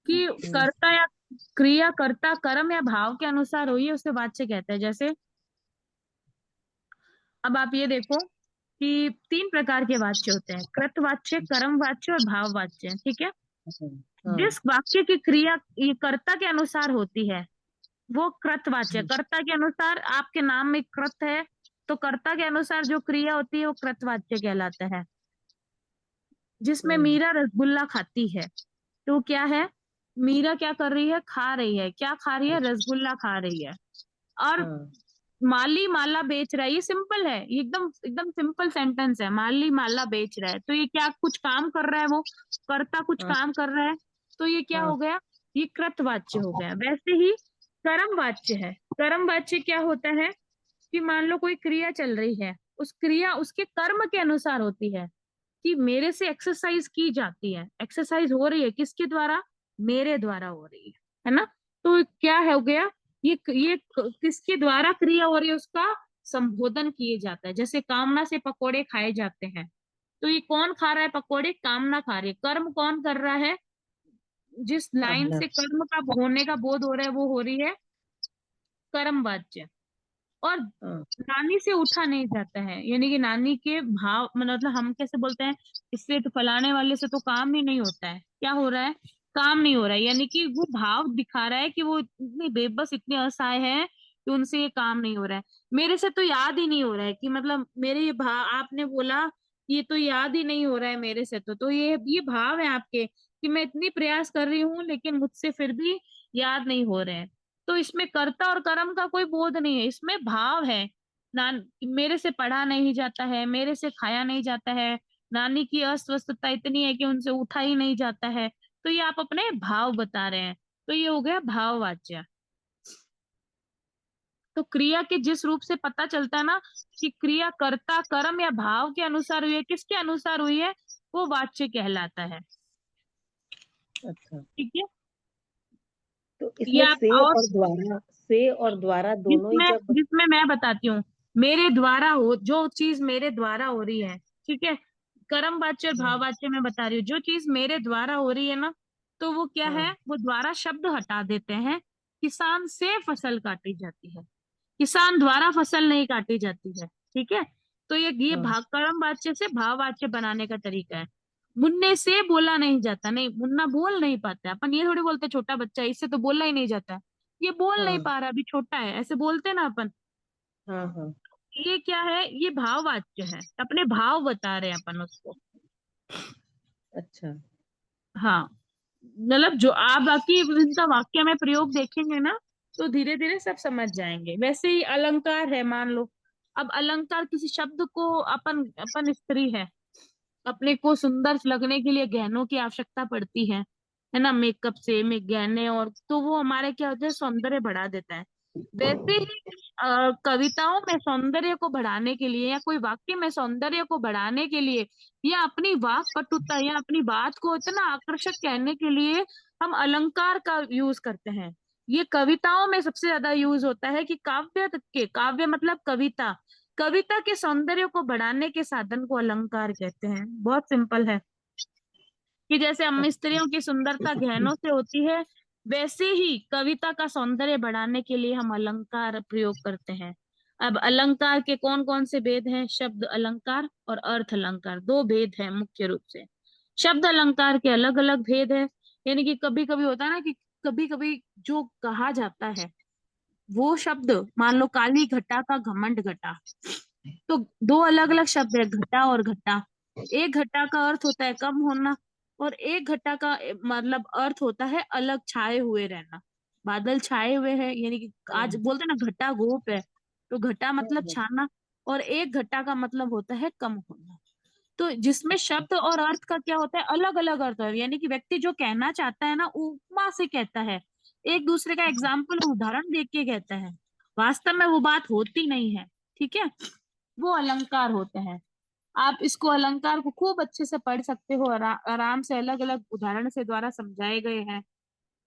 कि कर्ता या क्रिया, कर्ता, कर्म या भाव के अनुसार हुई है, उसे वाच्य कहते हैं। जैसे अब आप ये देखो कि 3 प्रकार के वाच्य होते हैं, कृतवाच्य, कर्म वाच्य और भाव वाच्य, ठीक है। हाँ, जिस वाक्य की क्रिया ये कर्ता के अनुसार होती है वो कृतवाच्य, कर्ता के अनुसार, आपके नाम में कृत है तो कर्ता के अनुसार जो क्रिया होती है वो कृतवाच्य कहलाता है। जिसमें मीरा रसगुल्ला खाती है, तो क्या है, मीरा क्या कर रही है, खा रही है, क्या खा रही है, रसगुल्ला खा रही है। और हाँ, माली माला बेच रहा है, ये सिंपल है, ये एकदम एकदम सिंपल सेंटेंस है। माली माला बेच रहा है, तो ये क्या कुछ काम कर रहा है, वो कर्ता कुछ हाँ। काम कर रहा है, तो ये क्या हाँ। हो गया, ये कृतवाच्य हो गया। वैसे ही कर्मवाच्य है। कर्मवाच्य क्या होता है कि मान लो कोई क्रिया चल रही है, उस क्रिया उसके कर्म के अनुसार होती है, कि मेरे से एक्सरसाइज की जाती है, एक्सरसाइज हो रही है किसके द्वारा, मेरे द्वारा हो रही है ना। तो क्या हो गया, ये किसके द्वारा क्रिया हो रही है, उसका संबोधन किए जाता है। जैसे कामना से पकोड़े खाए जाते हैं, तो ये कौन खा रहा है पकोड़े, कामना खा रही है। कर्म कौन कर रहा है, जिस लाइन कामना। से कर्म का होने का बोध हो रहा है वो हो रही है कर्मवाच्य। और हाँ। नानी से उठा नहीं जाता है, यानी कि नानी के भाव, मतलब हम कैसे बोलते हैं, इससे तो फलाने वाले से तो काम ही नहीं होता है, क्या हो रहा है, काम नहीं हो रहा है, यानी कि वो भाव दिखा रहा है कि वो इतनी बेबस, इतने असहाय है कि उनसे ये काम नहीं हो रहा है। मेरे से तो याद ही नहीं हो रहा है कि मतलब मेरे ये भाव, आपने बोला ये तो याद ही नहीं हो रहा है मेरे से, तो ये भाव है आपके कि मैं इतनी प्रयास कर रही हूँ लेकिन मुझसे फिर भी याद नहीं हो रहे हैं। तो इसमें कर्ता और कर्म का कोई बोध नहीं है, इसमें भाव है। मेरे से पढ़ा नहीं जाता है, मेरे से खाया नहीं जाता है, नानी की अस्वस्थता इतनी है कि उनसे उठा ही नहीं जाता है, तो ये आप अपने भाव बता रहे हैं, तो ये हो गया भाववाच्य। तो क्रिया के जिस रूप से पता चलता है ना कि क्रिया कर्ता कर्म या भाव के अनुसार हुई है, किसके अनुसार हुई है, वो वाच्य कहलाता है। अच्छा, ठीक है, तो ये इसमें आप और से और द्वारा दोनों ही जिसमें जब। जिसमें मैं बताती हूँ, मेरे द्वारा हो, जो चीज मेरे द्वारा हो रही है, ठीक है, कर्म वाच्य और भाव वाच्य में बता रही हूँ, जो चीज मेरे द्वारा हो रही है ना, तो वो क्या हाँ। है, वो द्वारा शब्द हटा देते हैं। किसान से फसल काटी जाती है, किसान द्वारा फसल नहीं काटी जाती है, ठीक है। तो ये हाँ। भाग कर्म वाच्य से भाव वाच्य बनाने का तरीका है। मुन्ने से बोला नहीं जाता, नहीं, मुन्ना बोल नहीं पाता है। अपन ये थोड़ी बोलते छोटा बच्चा है, इससे तो बोला ही नहीं जाता है, ये बोल नहीं हाँ। पा रहा, अभी छोटा है, ऐसे बोलते ना अपन। हाँ। हाँ। ये क्या है, ये भाव वाच्य है, अपने भाव बता रहे हैं अपन उसको। अच्छा। हाँ, मतलब जो आप बाकी इनका वाक्य में प्रयोग देखेंगे ना, तो धीरे धीरे सब समझ जाएंगे। वैसे ही अलंकार है, मान लो अब अलंकार किसी शब्द को, अपन अपन स्त्री है, अपने को सुंदर लगने के लिए गहनों की आवश्यकता पड़ती है ना, मेकअप से में गहने, और तो वो हमारे क्या होता है, सौंदर्य बढ़ा देता है। वैसे ही कविताओं में सौंदर्य को बढ़ाने के लिए, या कोई वाक्य में सौंदर्य को बढ़ाने के लिए, या अपनी वाक पटुता, या अपनी बात को इतना आकर्षक कहने के लिए हम अलंकार का यूज करते हैं। ये कविताओं में सबसे ज्यादा यूज होता है, कि काव्य मतलब कविता, कविता के सौंदर्य को बढ़ाने के साधन को अलंकार कहते हैं। बहुत सिंपल है, कि जैसे हम स्त्रियों की सुंदरता गहनों से होती है, वैसे ही कविता का सौंदर्य बढ़ाने के लिए हम अलंकार प्रयोग करते हैं। अब अलंकार के कौन कौन से भेद हैं, शब्द अलंकार और अर्थ अलंकार, दो भेद हैं मुख्य रूप से। शब्द अलंकार के अलग अलग भेद है, यानी कि कभी कभी होता है ना, कि कभी कभी जो कहा जाता है वो शब्द, मान लो काली घटा का घमंड घटा, तो दो अलग अलग शब्द है, घटा और घटा। एक घटा का अर्थ होता है कम होना, और एक घटा का मतलब अर्थ होता है अलग छाए हुए रहना। बादल छाए हुए हैं, यानी कि आज बोलते हैं ना घटा गोप है, तो घटा मतलब छाना, और एक घटा का मतलब होता है कम होना। तो जिसमें शब्द और अर्थ का क्या होता है, अलग अलग अर्थ है, यानी कि व्यक्ति जो कहना चाहता है ना, उपमा से कहता है, एक दूसरे का एग्जाम्पल उदाहरण देख के कहता है, वास्तव में वो बात होती नहीं है, ठीक है, वो अलंकार होते हैं। आप इसको अलंकार को खूब अच्छे से पढ़ सकते हो, आराम से, अलग अलग उदाहरण से द्वारा समझाए गए हैं।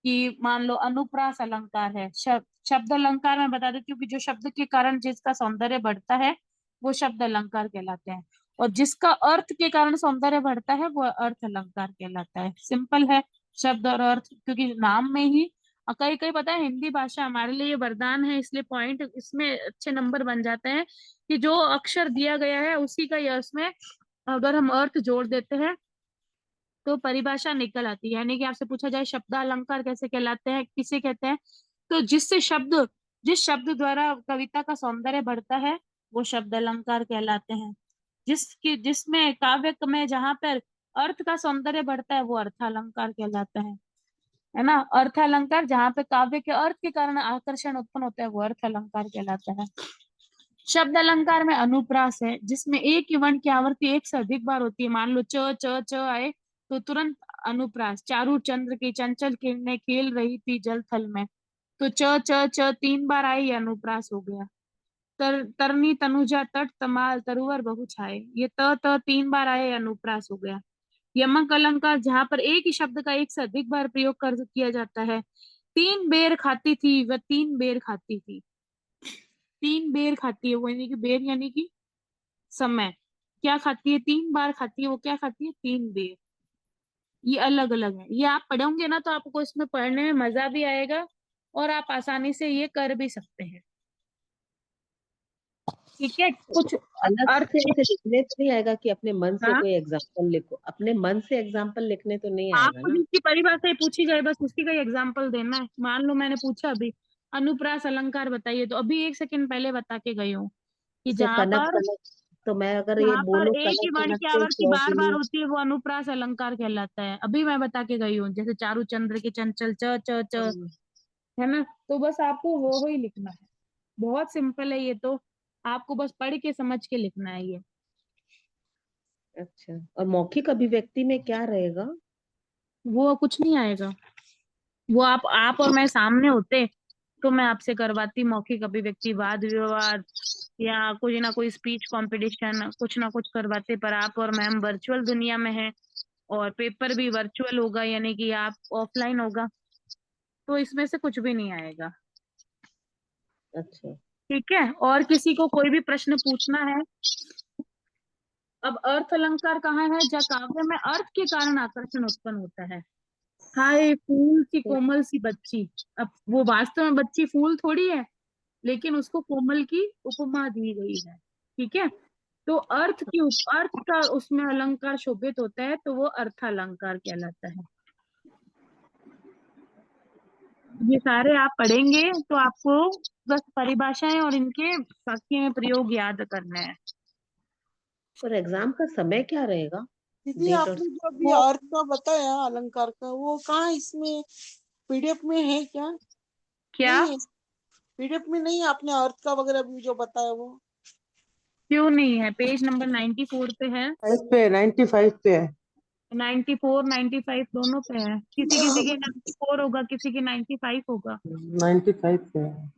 कि मान लो अनुप्रास अलंकार है, शब्द अलंकार में बता देती हूँ कि जो शब्द के कारण जिसका सौंदर्य बढ़ता है वो शब्द अलंकार कहलाते हैं, और जिसका अर्थ के कारण सौंदर्य बढ़ता है वो अर्थ अलंकार कहलाता है। सिंपल है, शब्द और अर्थ, क्योंकि नाम में ही कई कई पता है, हिंदी भाषा हमारे लिए वरदान है, इसलिए पॉइंट इसमें अच्छे नंबर बन जाते हैं, कि जो अक्षर दिया गया है उसी का ये उसमें अगर हम अर्थ जोड़ देते हैं तो परिभाषा निकल आती है। यानी कि आपसे पूछा जाए शब्द अलंकार कैसे कहलाते हैं, किसे कहते हैं, तो जिस शब्द द्वारा कविता का सौंदर्य बढ़ता है वो शब्द अलंकार कहलाते हैं। जिसमें काव्य में जहां पर अर्थ का सौंदर्य बढ़ता है वो अर्थ अलंकार कहलाता है। है ना। अर्थ अलंकार जहाँ पे काव्य के अर्थ के कारण आकर्षण उत्पन्न होता है वो अर्थ अलंकार कहलाता है। शब्द अलंकार में अनुप्रास है, जिसमें एक ही वर्ण की आवृत्ति एक से अधिक बार होती है। मान लो च च च आए तो तुरंत अनुप्रास। चारू चंद्र की चंचल किरणें खेल रही थी जल थल में, तो च च च 3 बार आए, ये अनुप्रास हो गया। तरनी तनुजा तट तमाल तरुवर बहु छाए, ये त 3 बार आए, ये अनुप्रास हो गया। यमक अलंकार जहां पर एक ही शब्द का एक से अधिक बार प्रयोग कर किया जाता है। 3 बेर खाती थी वह 3 बेर खाती थी। 3 बेर खाती है वो, यानी कि बेर यानी कि समय। क्या खाती है? 3 बार खाती है वो, क्या खाती है? 3 बेर। ये अलग अलग है, ये आप पढ़ोगे ना तो आपको इसमें पढ़ने में मजा भी आएगा और आप आसानी से ये कर भी सकते हैं। ठीक है, कुछ अलग अर्थ से ऐसे लिखने तो नहीं आएगा कि अपने मन से हाँ, कोई एग्जाम्पल लिखो, अपने मन से एग्जाम्पल लिखने तो नहीं आएगा आपको ना? जिसकी परिभाषा ही पूछी जाए बस उसी का ही एग्जाम्पल देना है। मान लो मैंने पूछा अभी अनुप्रास अलंकार बताइए, तो अभी 1 सेकंड पहले बता के गई हूँ कि जैसे कनक कनक, तो मैं अगर ये जहाँ पर बोलूं एक कनक ही वर्ण कनक की से आवृत्ति बार बार चौकिनी। होती है वो अनुप्रास अलंकार कहलाता है। अभी मैं बता के गई हूँ, जैसे चारू चंद्र के चंचल च च च, है ना। तो बस आपको वो ही लिखना है, बहुत सिंपल है ये तो, आपको बस पढ़ के समझ के लिखना है ये। अच्छा, और मौखिक अभिव्यक्ति में क्या रहेगा? वो कुछ नहीं आएगा, वो आप और मैं सामने होते तो मैं आपसे करवाती मौखिक अभिव्यक्ति, वाद विवाद या कोई ना कोई स्पीच कंपटीशन, कुछ ना कुछ करवाते। पर आप और मैं हम वर्चुअल दुनिया में हैं और पेपर भी वर्चुअल होगा, यानी कि आप ऑफलाइन होगा, तो इसमें से कुछ भी नहीं आएगा। अच्छा, ठीक है, और किसी को कोई भी प्रश्न पूछना है? अब अर्थ अलंकार कहाँ है? जहाँ काव्य में अर्थ के कारण आकर्षण उत्पन्न होता है। हाय फूल सी तो कोमल सी बच्ची, अब वो वास्तव में बच्ची फूल थोड़ी है, लेकिन उसको कोमल की उपमा दी गई है। ठीक है, तो अर्थ का उसमें अलंकार शोभित होता है तो वो अर्थ अलंकार कहलाता है। ये सारे आप पढ़ेंगे तो आपको बस परिभाषाएं और इनके वाक्य में प्रयोग याद करना है। और एग्जाम का समय क्या रहेगा? दीदी डेट और आपने जो अभी वो अर्थ का बताया अलंकार का, वो कहाँ इसमें पीडीएफ में है क्या? क्या? नहीं है, पीडीएफ में नहीं है आपने अर्थ का वगैरह भी जो बताया वो? क्यों नहीं है? पेज नंबर 94 पे है, 95 पे है। 94 95 दोनों पे है। किसी किसी के 94 होगा, किसी के 95 होगा। 95 पे है।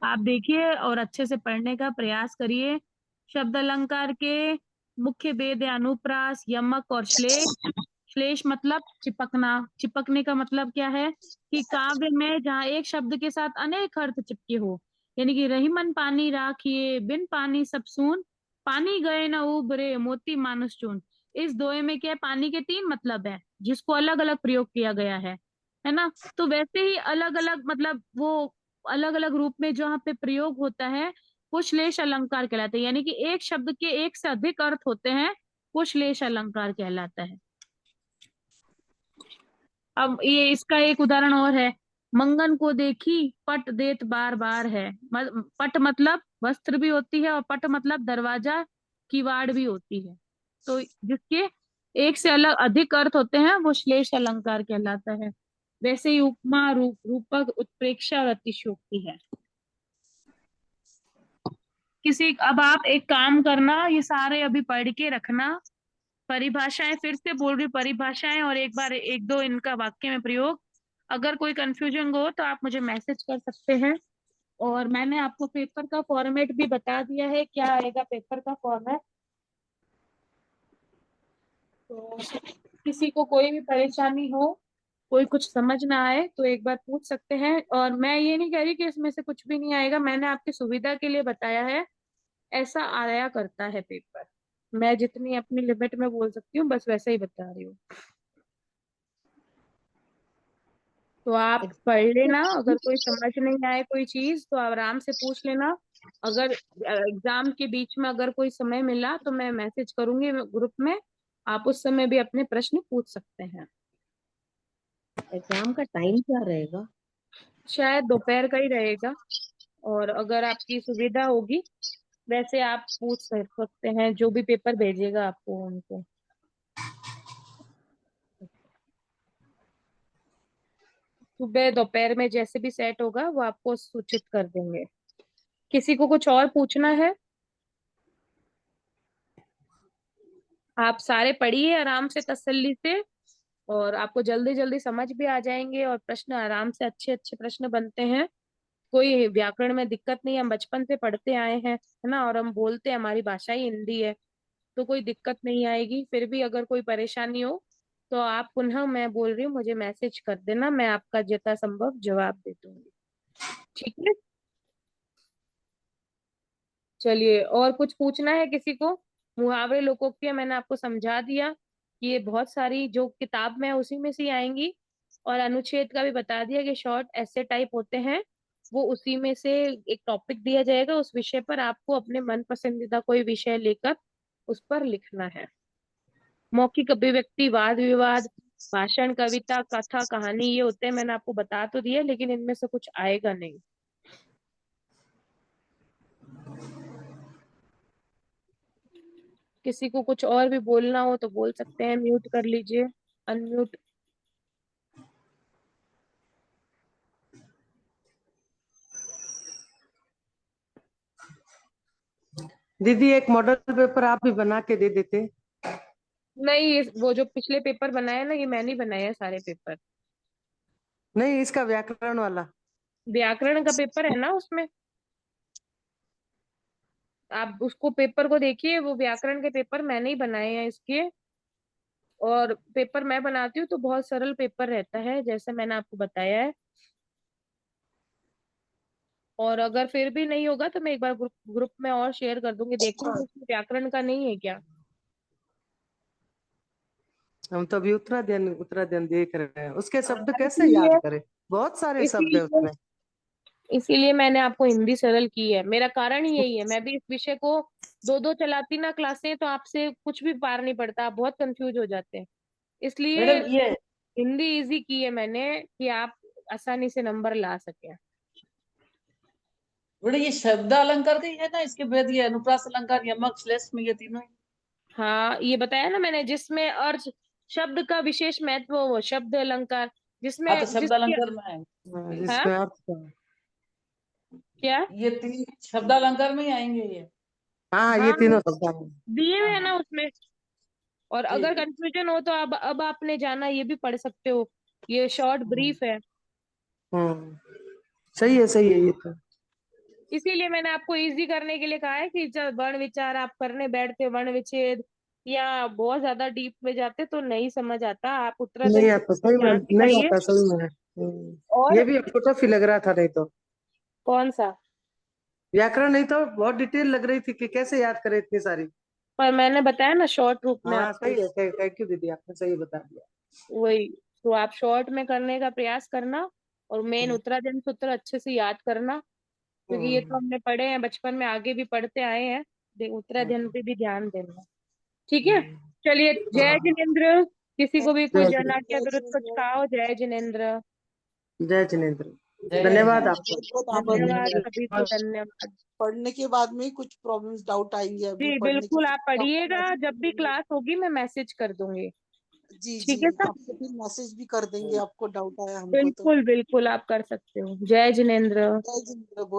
आप देखिए और अच्छे से पढ़ने का प्रयास करिए। शब्द अलंकार के मुख्य भेद है अनुप्रास, यमक और श्लेष। श्लेष मतलब चिपकना। चिपकने का मतलब क्या है कि काव्य में जहाँ एक शब्द के साथ अनेक अर्थ चिपके हो, यानी कि रहीमन पानी राखिए बिन पानी सब सून, पानी गए न उबरे मोती मानुष चून। इस दोहे में क्या है? पानी के 3 मतलब है जिसको अलग अलग प्रयोग किया गया है ना। तो वैसे ही अलग अलग मतलब वो अलग अलग रूप में जहाँ पे प्रयोग होता है वो श्लेष अलंकार कहलाता है, यानी कि एक शब्द के एक से अधिक अर्थ होते हैं, वो श्लेष अलंकार कहलाता है। अब ये इसका एक उदाहरण और है, मंगन को देखी पट देत बार बार है। पट मतलब वस्त्र भी होती है और पट मतलब दरवाजा किवाड़ भी होती है। तो जिसके एक से अलग अधिक अर्थ होते हैं वो श्लेष अलंकार कहलाता है। वैसे ही उपमा रूपक उत्प्रेक्षा और अतिशयोक्ति है। अब आप एक काम करना, ये सारे अभी पढ़ के रखना, परिभाषाएं फिर से बोल रही हूँ, परिभाषाएं और एक बार एक दो इनका वाक्य में प्रयोग। अगर कोई कंफ्यूजन हो तो आप मुझे मैसेज कर सकते हैं। और मैंने आपको पेपर का फॉर्मेट भी बता दिया है, क्या आएगा पेपर का फॉर्मेट। तो किसी को कोई भी परेशानी हो, कोई कुछ समझ ना आए तो एक बार पूछ सकते हैं। और मैं ये नहीं कह रही कि इसमें से कुछ भी नहीं आएगा, मैंने आपकी सुविधा के लिए बताया है, ऐसा आया करता है पेपर। मैं जितनी अपनी लिमिट में बोल सकती हूँ बस वैसे ही बता रही हूँ। तो आप पढ़ लेना, अगर कोई समझ नहीं आए कोई चीज तो आराम से पूछ लेना। अगर एग्जाम के बीच में अगर कोई समय मिला तो मैं मैसेज करूंगी ग्रुप में, आप उस समय भी अपने प्रश्न पूछ सकते हैं। एग्जाम का टाइम क्या रहेगा? शायद दोपहर का ही रहेगा, और अगर आपकी सुविधा होगी वैसे आप पूछ सकते हैं जो भी पेपर भेजेगा आपको उनको। सुबह दोपहर में जैसे भी सेट होगा वो आपको सूचित कर देंगे। किसी को कुछ और पूछना है? आप सारे पढ़िए आराम से तसल्ली से, और आपको जल्दी जल्दी समझ भी आ जाएंगे, और प्रश्न आराम से अच्छे अच्छे प्रश्न बनते हैं। कोई व्याकरण में दिक्कत नहीं, हम बचपन से पढ़ते आए हैं, है ना, और हम बोलते हैं, हमारी भाषा ही हिंदी है, तो कोई दिक्कत नहीं आएगी। फिर भी अगर कोई परेशानी हो तो आप पुनः, मैं बोल रही हूँ, मुझे मैसेज कर देना, मैं आपका यथासंभव जवाब दे दूंगी। ठीक है, चलिए, और कुछ पूछना है किसी को? मुहावरे लोकोक्तियां मैंने आपको समझा दिया कि ये बहुत सारी जो किताब में है उसी में से ही आएंगी, और अनुच्छेद का भी बता दिया कि शॉर्ट ऐसे टाइप होते हैं, वो उसी में से एक टॉपिक दिया जाएगा, उस विषय पर आपको अपने मन पसंदीदा कोई विषय लेकर उस पर लिखना है। मौखिक अभिव्यक्ति, वाद विवाद, भाषण, कविता, कथा, कहानी, ये होते हैं, मैंने आपको बता तो दिया, लेकिन इनमें से कुछ आएगा नहीं। किसी को कुछ और भी बोलना हो तो बोल सकते हैं, म्यूट कर लीजिए, अनम्यूट। दीदी एक मॉडल पेपर आप भी बना के दे देते। नहीं, वो जो पिछले पेपर बनाए ना, ये मैंने बनाया है सारे पेपर। नहीं, इसका व्याकरण वाला। व्याकरण का पेपर है ना उसमें, आप उसको पेपर को देखिए, वो व्याकरण के पेपर मैंने ही बनाए हैं इसके। और पेपर मैं बनाती हूँ तो बहुत सरल पेपर रहता है, जैसे मैंने आपको बताया है। और अगर फिर भी नहीं होगा तो मैं एक बार ग्रुप में और शेयर कर दूंगी, देखना उसमें व्याकरण का नहीं है क्या। हम तो अभी उतरा ध्यान देख रहे हैं, उसके शब्द कैसे याद इसीलिए करें, बहुत सारे शब्द है इसीलिए उसमें। इसीलिए मैंने आपको हिंदी सरल की है, मेरा कारण ही यही है। मैं भी इस विषय को दो दो चलाती ना क्लासें, तो आपसे कुछ भी पार नहीं पड़ता, आप बहुत कंफ्यूज हो जाते हैं। इसलिए मैडम ये हिंदी इजी की है मैंने, कि आप आसानी से नंबर ला सके। मैडम ये शब्द अलंकार का ही है ना, इसके भेद ये अनुप्रास अलंकार, यमक, श्लेष में ये तीनों ही। हाँ, ये बताया ना मैंने, जिसमें अर्थ शब्द का विशेष महत्व हो वो शब्द अलंकार, हाँ तो जिसमें शब्द जिसकी। अलंकार में है, हाँ, इसमें अर्थ का। क्या? ये तीन शब्द अलंकार में ही आएंगे ये। हाँ, ये हाँ, तीनों शब्द हैं। दिए हुए हाँ है ना हाँ उसमें। और अगर ठीक। कंफ्यूजन हो तो अब आपने जाना, ये भी पढ़ सकते हो, ये शॉर्ट ब्रीफ है। हम्म, सही है ये तो। इसीलिए मैंने आपको इजी करने के लिए कहा है कि जब वर्ण विचार आप करने बैठते, वर्ण विच्छेद या बहुत ज्यादा डीप में जाते तो नहीं समझ आता, आप उत्तराधर्म नहीं आता, सूत्र सही में ध्यान से नहीं पढ़िए। आता, सही में। ये और भी छोटा फी लग रहा था, नहीं तो कौन सा? व्याकरण नहीं तो बहुत डिटेल लग रही थी कि कैसे याद करें इतनी सारी। पर मैंने बताया ना शॉर्ट रूप में हाँ आपको, सही है, थैंक यू दीदी, आपने सही बता दिया। वही। तो आप शॉर्ट में करने का प्रयास करना, और मेन उत्तराधर्म सूत्र अच्छे से याद करना, क्योंकि ये तो हम्म, हमने पढ़े हैं बचपन में, आगे भी पढ़ते आए हैं। उत्तराधर्म पे भी ध्यान देना। ठीक है, चलिए, जय हाँ, जिनेन्द्र। किसी को भी कुछ जय जना क्या जय जरूरत, कुछ जिनेन्द्र। कहा हो, जय जिनेन्द्र। जय जिनेन्द्र। जय धन्यवाद जिनेन्द्र। आपका। बहुत बहुत आभार धन्यवाद, दीजिए। सभी को धन्यवाद। पढ़ने के बाद में ही कुछ प्रॉब्लम्स डाउट आएंगे, अभी जी पढ़ने के बिल्कुल, आप बाद आपको पढ़िएगा, मैसेज जब भी करेंगे। क्लास होगी मैं मैसेज कर दूंगी। जी जी, ठीक है सर, आपको फिर मैसेज भी कर देंगे, आपको डाउट आया हमको तो। बिल्कुल बिल्कुल आप कर सकते हो। जय जिनेन्द्र। जय जिनेन्द्र।